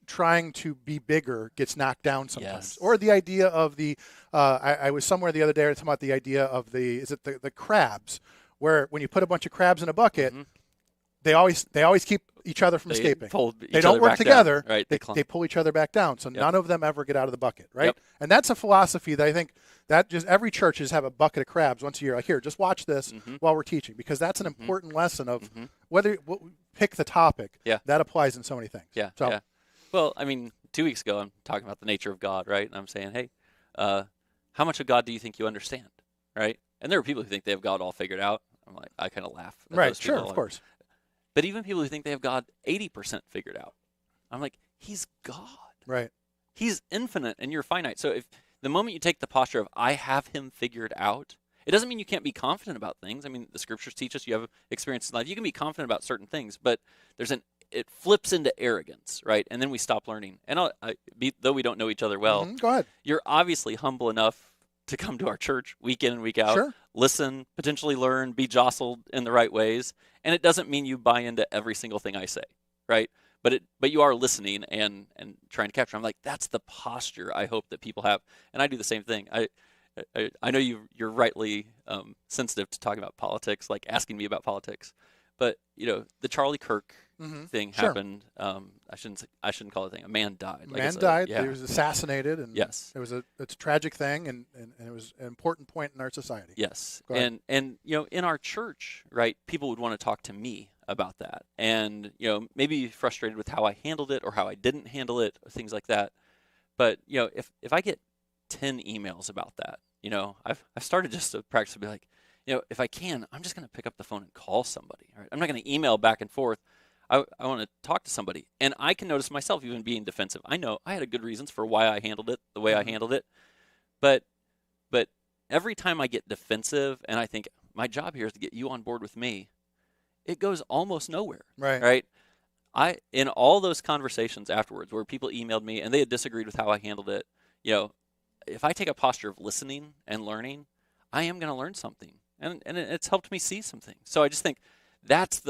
trying to be bigger gets knocked down sometimes. Yes. Or the idea of the, I was somewhere the other day talking about the idea of the crabs, where when you put a bunch of crabs in a bucket, they always keep each other from escaping. They don't work together. Right. They pull each other back down. So none of them ever get out of the bucket. Right. And that's a philosophy that I think that just every church should have a bucket of crabs once a year. Like, here, just watch this while we're teaching, because that's an important lesson of whether pick the topic. Yeah. That applies in so many things. Yeah. So, yeah. Well, I mean, 2 weeks ago, I'm talking about the nature of God, right? And I'm saying, hey, how much of God do you think you understand? Right. And there are people who think they have God all figured out. I'm like, I kind of laugh at right. those Sure. people. Of course. But even people who think they have God 80% figured out, I'm like, he's God. Right. He's infinite and you're finite. So if the moment you take the posture of, I have him figured out, it doesn't mean you can't be confident about things. I mean, the scriptures teach us you have experience in life. You can be confident about certain things, but it flips into arrogance, right? And then we stop learning. And though we don't know each other well, go ahead. You're obviously humble enough to come to our church week in and week out, listen, potentially learn, be jostled in the right ways. And it doesn't mean you buy into every single thing I say, right? But you are listening and trying to capture. I'm like, that's the posture I hope that people have. And I do the same thing. I know you're rightly sensitive to talking about politics, like asking me about politics. But the Charlie Kirk thing happened. I shouldn't call it a thing. A man died. A man died. He was assassinated, and it's a tragic thing, and it was an important point in our society. Yes, and in our church, right, people would want to talk to me about that, and maybe frustrated with how I handled it or how I didn't handle it, or things like that. But if I get 10 emails about that, I've started just to practice to be like, if I can, I'm just going to pick up the phone and call somebody. Right? I'm not going to email back and forth. I want to talk to somebody. And I can notice myself even being defensive. I know I had good reasons for why I handled it the way I handled it. But every time I get defensive and I think my job here is to get you on board with me, it goes almost nowhere. Right. In all those conversations afterwards where people emailed me and they had disagreed with how I handled it, if I take a posture of listening and learning, I am going to learn something. And it's helped me see some things. So I just think that's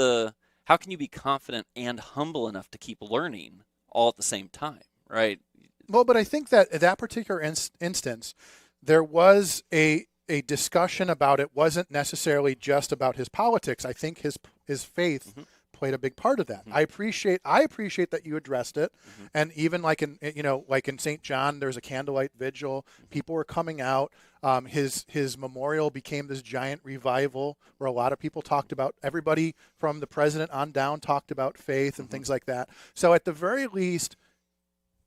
how can you be confident and humble enough to keep learning all at the same time, right? Well, but I think that at that particular instance, there was a discussion about it wasn't necessarily just about his politics. I think his faith played a big part of that. I appreciate that you addressed it, and even like in St. John, there's a candlelight vigil. People were coming out. His memorial became this giant revival where a lot of people talked about, everybody from the president on down talked about faith and things like that. So at the very least,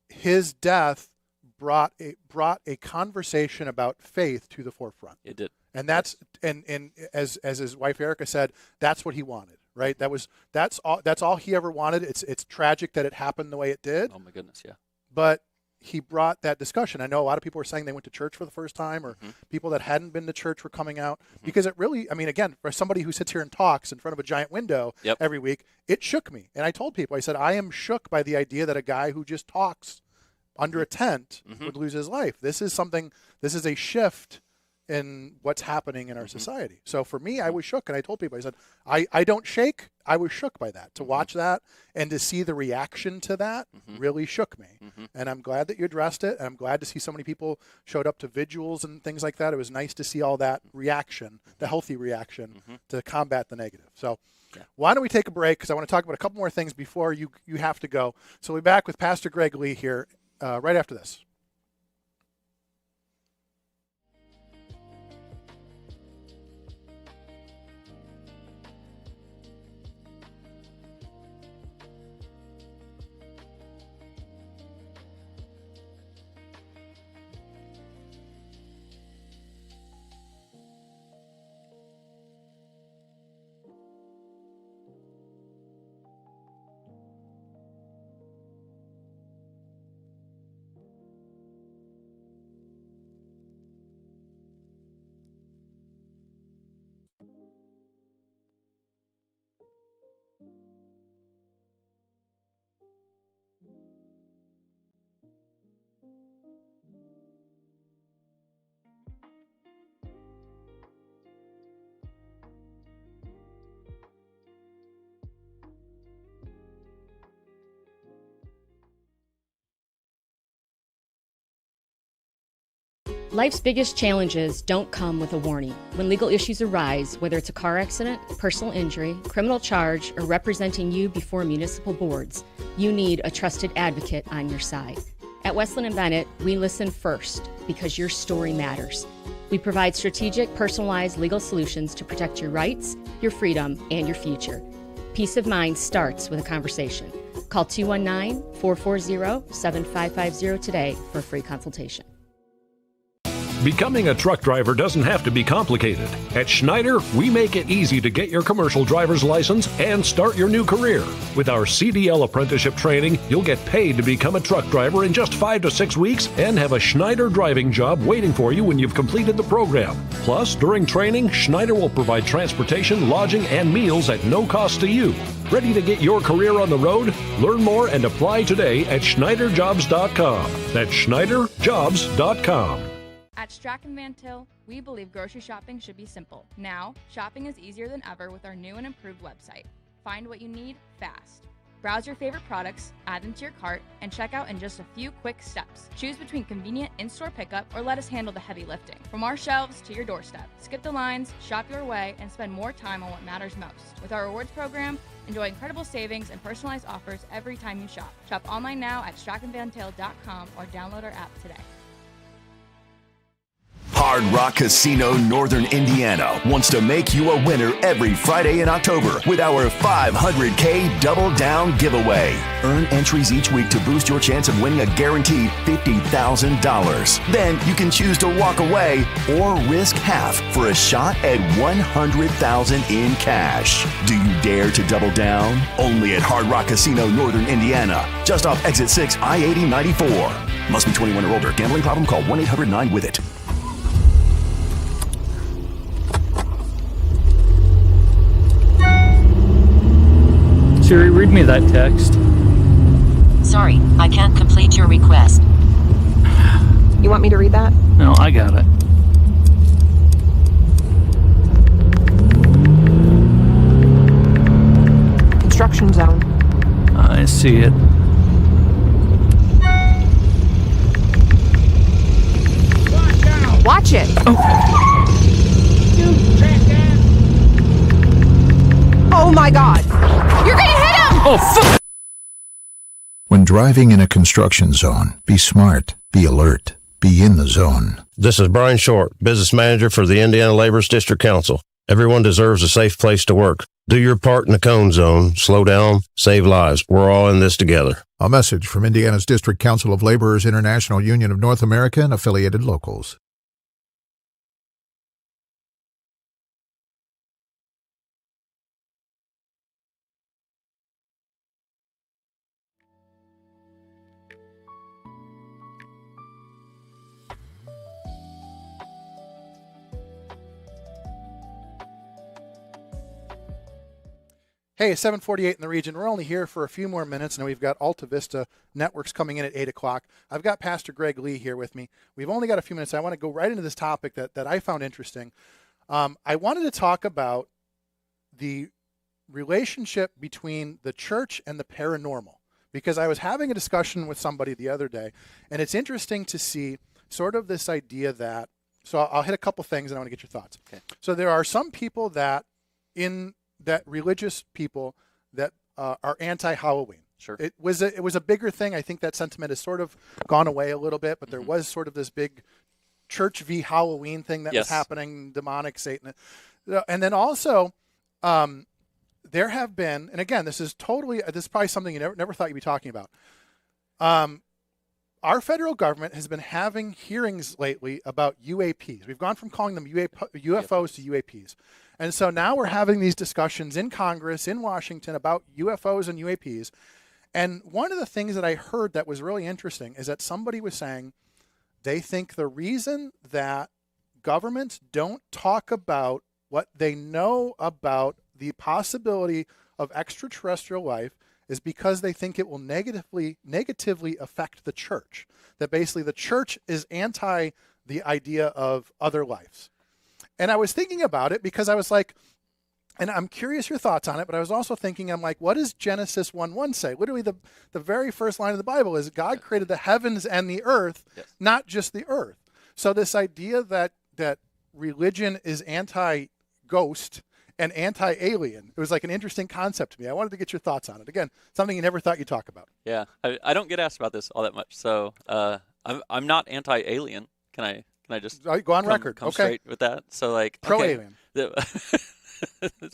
his death brought a conversation about faith to the forefront. It did. And that's and as his wife Erica said, that's what he wanted. Right. That's all he ever wanted. It's tragic that it happened the way it did. Oh my goodness, yeah. But he brought that discussion. I know a lot of people were saying they went to church for the first time, or people that hadn't been to church were coming out, because it really, I mean, again, for somebody who sits here and talks in front of a giant window every week, it shook me. And I told people, I said, I am shook by the idea that a guy who just talks under a tent would lose his life. This is a shift in what's happening in our society. So for me, I was shook, and I told people, I said, I don't shake. I was shook by that. To watch that and to see the reaction to that really shook me. And I'm glad that you addressed it. And I'm glad to see so many people showed up to vigils and things like that. It was nice to see all that reaction, the healthy reaction to combat the negative. So why don't we take a break, because I want to talk about a couple more things before you have to go. So we'll be back with Pastor Greg Lee here right after this. Life's biggest challenges don't come with a warning. When legal issues arise, whether it's a car accident, personal injury, criminal charge, or representing you before municipal boards, you need a trusted advocate on your side. At Westland & Bennett, we listen first because your story matters. We provide strategic, personalized legal solutions to protect your rights, your freedom, and your future. Peace of mind starts with a conversation. Call 219-440-7550 today for a free consultation. Becoming a truck driver doesn't have to be complicated. At Schneider, we make it easy to get your commercial driver's license and start your new career. With our CDL apprenticeship training, you'll get paid to become a truck driver in just 5 to 6 weeks and have a Schneider driving job waiting for you when you've completed the program. Plus, during training, Schneider will provide transportation, lodging, and meals at no cost to you. Ready to get your career on the road? Learn more and apply today at SchneiderJobs.com. That's SchneiderJobs.com. At Strachan Van Til, we believe grocery shopping should be simple. Now, shopping is easier than ever with our new and improved website. Find what you need fast. Browse your favorite products, add them to your cart, and check out in just a few quick steps. Choose between convenient in-store pickup or let us handle the heavy lifting. From our shelves to your doorstep. Skip the lines, shop your way, and spend more time on what matters most. With our rewards program, enjoy incredible savings and personalized offers every time you shop. Shop online now at StrachanVanTil.com or download our app today. Hard Rock Casino Northern Indiana wants to make you a winner every Friday in October with our $500K Double Down giveaway. Earn entries each week to boost your chance of winning a guaranteed $50,000. Then you can choose to walk away or risk half for a shot at $100,000 in cash. Do you dare to double down? Only at Hard Rock Casino Northern Indiana, just off Exit 6 I-80-94. Must be 21 or older. Gambling problem? Call 1-800-9-WITH-IT. Siri, read me that text. Sorry, I can't complete your request. You want me to read that? No, I got it. Construction zone. I see it. Watch it! Oh my God! You're gonna hit him! Oh, fuck! When driving in a construction zone, be smart, be alert, be in the zone. This is Brian Short, Business Manager for the Indiana Laborers District Council. Everyone deserves a safe place to work. Do your part in the cone zone. Slow down, save lives. We're all in this together. A message from Indiana's District Council of Laborers International Union of North America and affiliated locals. Hey, it's 7:48 in the region. We're only here for a few more minutes, and we've got Alta Vista Networks coming in at 8 o'clock. I've got Pastor Greg Lee here with me. We've only got a few minutes. I want to go right into this topic that I found interesting. I wanted to talk about the relationship between the church and the paranormal, because I was having a discussion with somebody the other day, and it's interesting to see sort of this idea that, so I'll hit a couple things and I want to get your thoughts. Okay. So there are some people that religious people that are anti-Halloween. Sure. It was a bigger thing. I think that sentiment has sort of gone away a little bit, but there was sort of this big church v. Halloween thing that was happening, demonic, Satan. And then also there have been, and again, this is probably something you never thought you'd be talking about. Our federal government has been having hearings lately about UAPs. We've gone from calling them UFOs to UAPs. And so now we're having these discussions in Congress, in Washington, about UFOs and UAPs. And one of the things that I heard that was really interesting is that somebody was saying they think the reason that governments don't talk about what they know about the possibility of extraterrestrial life is because they think it will negatively affect the church. That basically the church is anti the idea of other lives. And I was thinking about it because I was like, and I'm curious your thoughts on it, but I was also thinking, I'm like, what does Genesis 1:1 say? Literally the very first line of the Bible is God created the heavens and the earth, not just the earth. So this idea that religion is anti-ghost and anti-alien, it was like an interesting concept to me. I wanted to get your thoughts on it. Again, something you never thought you'd talk about. Yeah, I don't get asked about this all that much, so I'm not anti-alien. Can I just go on record? Come okay. Straight with that. So like pro-alien.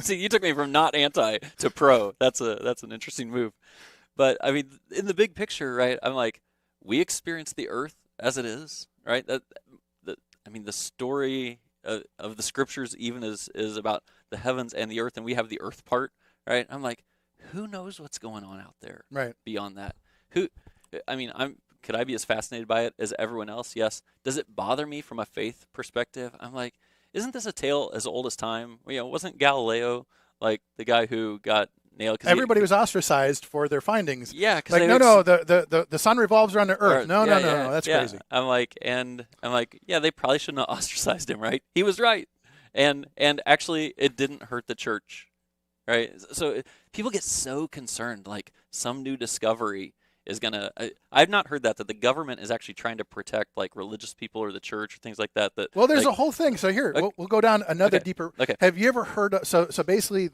See, you took me from not anti to pro. That's an interesting move. But I mean, in the big picture, right? I'm like, we experience the earth as it is, right? The story of the scriptures even is about the heavens and the earth, and we have the earth part, right? I'm like, who knows what's going on out there, right? Beyond that, could I be as fascinated by it as everyone else? Yes. Does it bother me from a faith perspective? I'm like, isn't this a tale as old as time? Wasn't Galileo like the guy who got nailed? Everybody was ostracized for their findings. Yeah, like the sun revolves around the earth. No, that's crazy. I'm like, yeah, they probably shouldn't have ostracized him, right? He was right, and actually, it didn't hurt the church, right? So people get so concerned, like some new discovery is gonna. I've not heard that the government is actually trying to protect like religious people or the church or things like that. Well, there's a whole thing. So here we'll go down another deeper. Okay. Have you ever heard? So basically,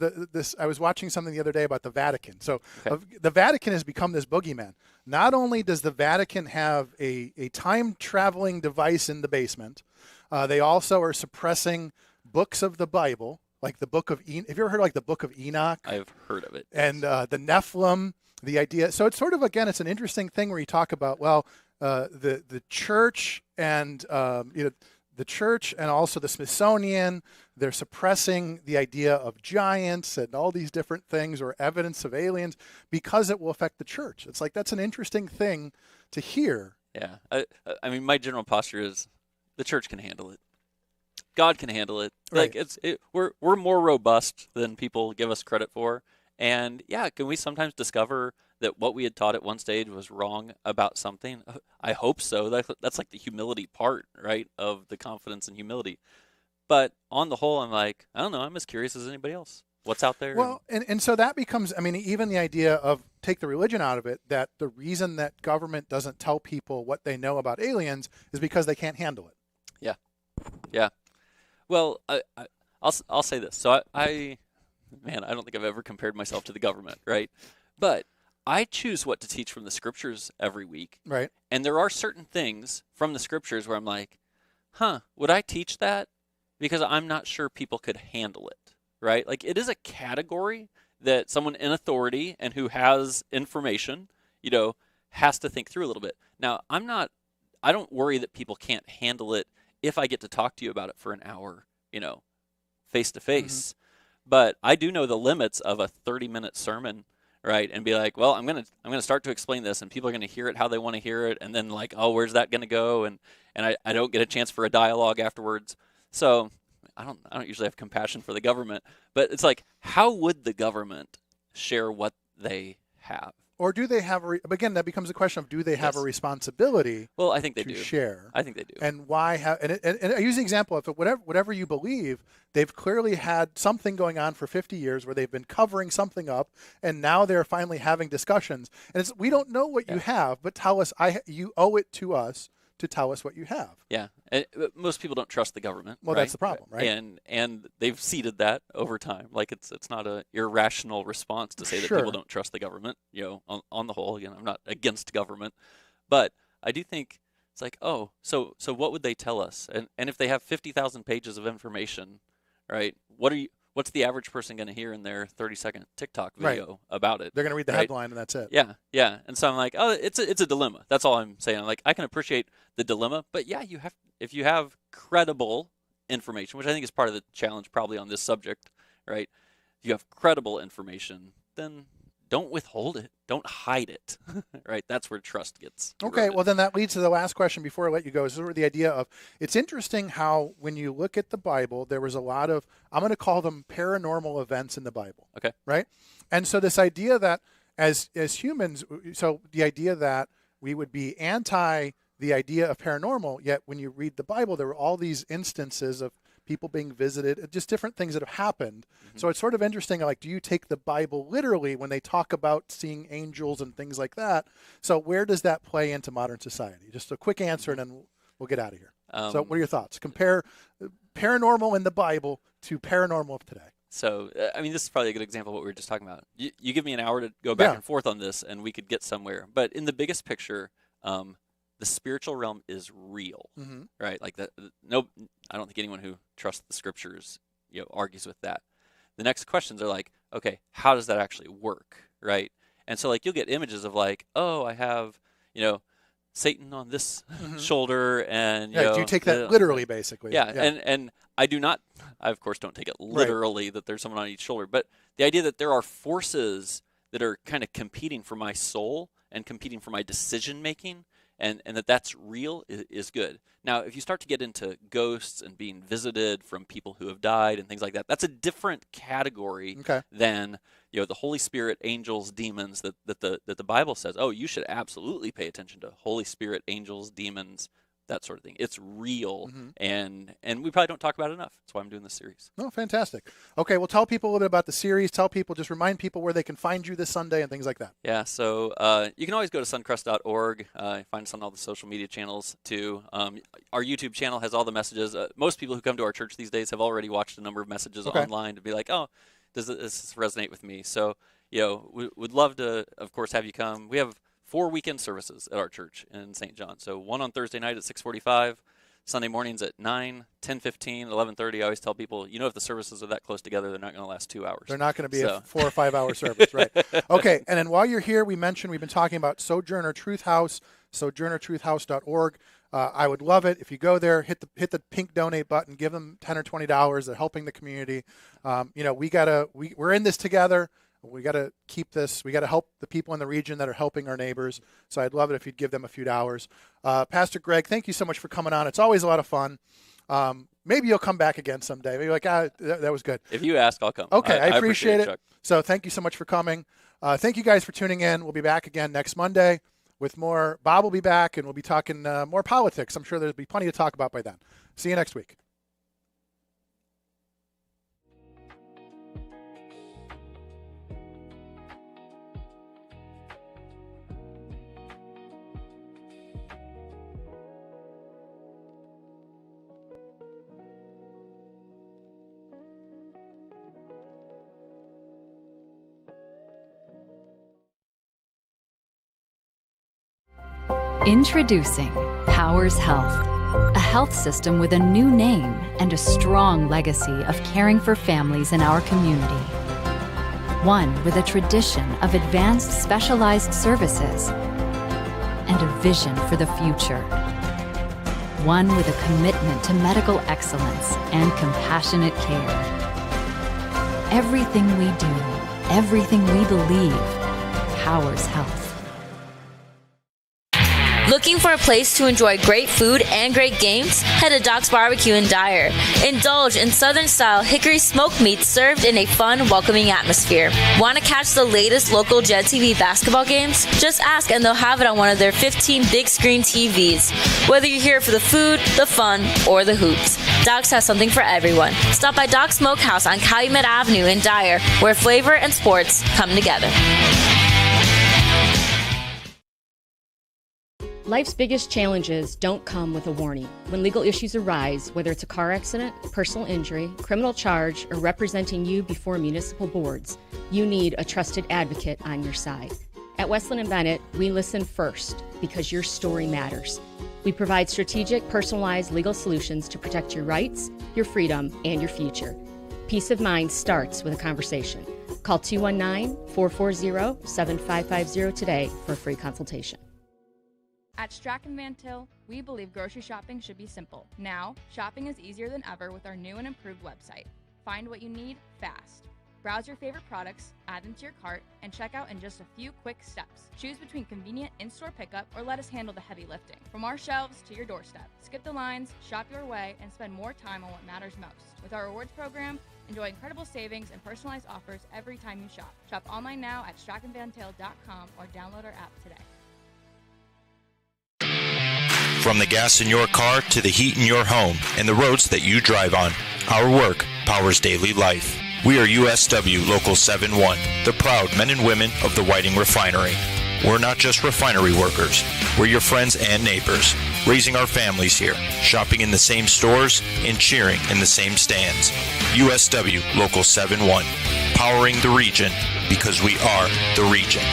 I was watching something the other day about the Vatican. So the Vatican has become this boogeyman. Not only does the Vatican have a time traveling device in the basement, they also are suppressing books of the Bible, like the book of have you ever heard of, like the book of Enoch? I've heard of it. And the Nephilim. The idea, so it's sort of, again, it's an interesting thing where you talk about, the church and the church and also the Smithsonian, they're suppressing the idea of giants and all these different things or evidence of aliens because it will affect the church. It's like, that's an interesting thing to hear. Yeah, I mean, my general posture is the church can handle it. God can handle it. Right. Like we're more robust than people give us credit for. And yeah, can we sometimes discover that what we had taught at one stage was wrong about something? I hope so. That's like the humility part, right, of the confidence and humility. But on the whole, I'm like, I don't know. I'm as curious as anybody else. What's out there? Well, and so that becomes, I mean, even the idea of take the religion out of it, that the reason that government doesn't tell people what they know about aliens is because they can't handle it. Yeah. Well, I'll say this. So I don't think I've ever compared myself to the government, right? But I choose what to teach from the scriptures every week. Right. And there are certain things from the scriptures where I'm like, would I teach that? Because I'm not sure people could handle it, right? Like, it is a category that someone in authority and who has information, has to think through a little bit. Now, I don't worry that people can't handle it if I get to talk to you about it for an hour, face to face. But I do know the limits of a 30-minute sermon, right? And be like, well, I'm gonna start to explain this, and people are gonna hear it how they want to hear it, and then like, oh, where's that gonna go? And I don't get a chance for a dialogue afterwards. So I don't usually have compassion for the government, but it's like, how would the government share what they have. Or do they have again? That becomes a question of, do they have a responsibility? Well, I think they to do. Share. I think they do. And why have? And I use the example of whatever you believe, they've clearly had something going on for 50 years where they've been covering something up, and now they're finally having discussions. And we don't know what you have, but tell us. You owe it to us to tell us what you have. Yeah, but most people don't trust the government. Well, right? that's the problem, right? And they've ceded that over time. Like it's not an irrational response to say that people don't trust the government. On the whole, again, I'm not against government, but I do think it's like, oh, so what would they tell us? And if they have 50,000 pages of information, right? What's the average person going to hear in their 30-second TikTok video about it? They're going to read the headline and that's it. Yeah. And so I'm like, oh, it's a dilemma. That's all I'm saying. Like, I can appreciate the dilemma, but yeah, if you have credible information, which I think is part of the challenge probably on this subject, right? If you have credible information, then don't withhold it. Don't hide it, right? That's where trust gets eroded. Okay, well, then that leads to the last question before I let you go. Is sort of the idea of, it's interesting how when you look at the Bible, there was a lot of, I'm going to call them paranormal events in the Bible. Okay. Right? And so this idea that as humans, so the idea that we would be anti the idea of paranormal, yet when you read the Bible, there were all these instances of people being visited, just different things that have happened. Mm-hmm. So it's sort of interesting, like, do you take the Bible literally when they talk about seeing angels and things like that? So where does that play into modern society? Just a quick answer, and then we'll get out of here. So what are your thoughts? Compare paranormal in the Bible to paranormal of today. So, I mean, this is probably a good example of what we were just talking about. You give me an hour to go back and forth on this, and we could get somewhere. But in the biggest picture, the spiritual realm is real, right? Like that. No, I don't think anyone who trusts the scriptures, argues with that. The next questions are like, okay, how does that actually work, right? And so, like, you'll get images of like, oh, I have, Satan on this shoulder, and do you take that literally, basically? Yeah. And I do not. I of course don't take it literally that there's someone on each shoulder, but the idea that there are forces that are kind of competing for my soul and competing for my decision making. And that's real is good. Now, if you start to get into ghosts and being visited from people who have died and things like that, that's a different category than the Holy Spirit, angels, demons that the Bible says. Oh, you should absolutely pay attention to Holy Spirit, angels, demons, that sort of thing. It's real, and we probably don't talk about it enough. That's why I'm doing this series. Oh, fantastic. Okay, well, tell people a little bit about the series. Just remind people where they can find you this Sunday and things like that. Yeah, so you can always go to suncrest.org. Find us on all the social media channels, too. Our YouTube channel has all the messages. Most people who come to our church these days have already watched a number of messages online to be like, oh, does this resonate with me? So, we would love to, of course, have you come. We have 4 weekend services at our church in St. John. So one on Thursday night at 6:45, Sunday mornings at 9, 10:15, 11:30. I always tell people, if the services are that close together, they're not going to last 2 hours. They're not going to be a 4 or 5 hour service, right? Okay, and then while you're here, we've been talking about Sojourner Truth House, sojournertruthhouse.org. I would love it if you go there, hit the pink donate button, give them $10 or $20. They're helping the community. We're in this together. We got to keep this. We got to help the people in the region that are helping our neighbors. So I'd love it if you'd give them a few dollars. Pastor Greg, thank you so much for coming on. It's always a lot of fun. Maybe you'll come back again someday. Maybe like, that was good. If you ask, I'll come. Okay, I appreciate it. Chuck. So thank you so much for coming. Thank you guys for tuning in. We'll be back again next Monday with more. Bob will be back, and we'll be talking more politics. I'm sure there'll be plenty to talk about by then. See you next week. Introducing Powers Health, a health system with a new name and a strong legacy of caring for families in our community. One with a tradition of advanced specialized services and a vision for the future. One with a commitment to medical excellence and compassionate care. Everything we do, everything we believe, Powers Health. Looking for a place to enjoy great food and great games? Head to Doc's Barbecue in Dyer. Indulge in Southern-style hickory smoked meats served in a fun, welcoming atmosphere. Want to catch the latest local Jet TV basketball games? Just ask and they'll have it on one of their 15 big-screen TVs. Whether you're here for the food, the fun, or the hoops, Doc's has something for everyone. Stop by Doc's Smokehouse on Calumet Avenue in Dyer, where flavor and sports come together. Life's biggest challenges don't come with a warning. When legal issues arise, whether it's a car accident, personal injury, criminal charge, or representing you before municipal boards, you need a trusted advocate on your side. At Westland & Bennett, we listen first because your story matters. We provide strategic, personalized legal solutions to protect your rights, your freedom, and your future. Peace of mind starts with a conversation. Call 219-440-7550 today for a free consultation. At Strachan Van Til, we believe grocery shopping should be simple. Now, shopping is easier than ever with our new and improved website. Find what you need fast. Browse your favorite products, add them to your cart, and check out in just a few quick steps. Choose between convenient in-store pickup or let us handle the heavy lifting. From our shelves to your doorstep, skip the lines, shop your way, and spend more time on what matters most. With our rewards program, enjoy incredible savings and personalized offers every time you shop. Shop online now at strachanvantil.com or download our app today. From the gas in your car to the heat in your home and the roads that you drive on, our work powers daily life. We are USW Local 71, the proud men and women of the Whiting Refinery. We're not just refinery workers. We're your friends and neighbors, raising our families here, shopping in the same stores, and cheering in the same stands. USW Local 71, powering the region because we are the region.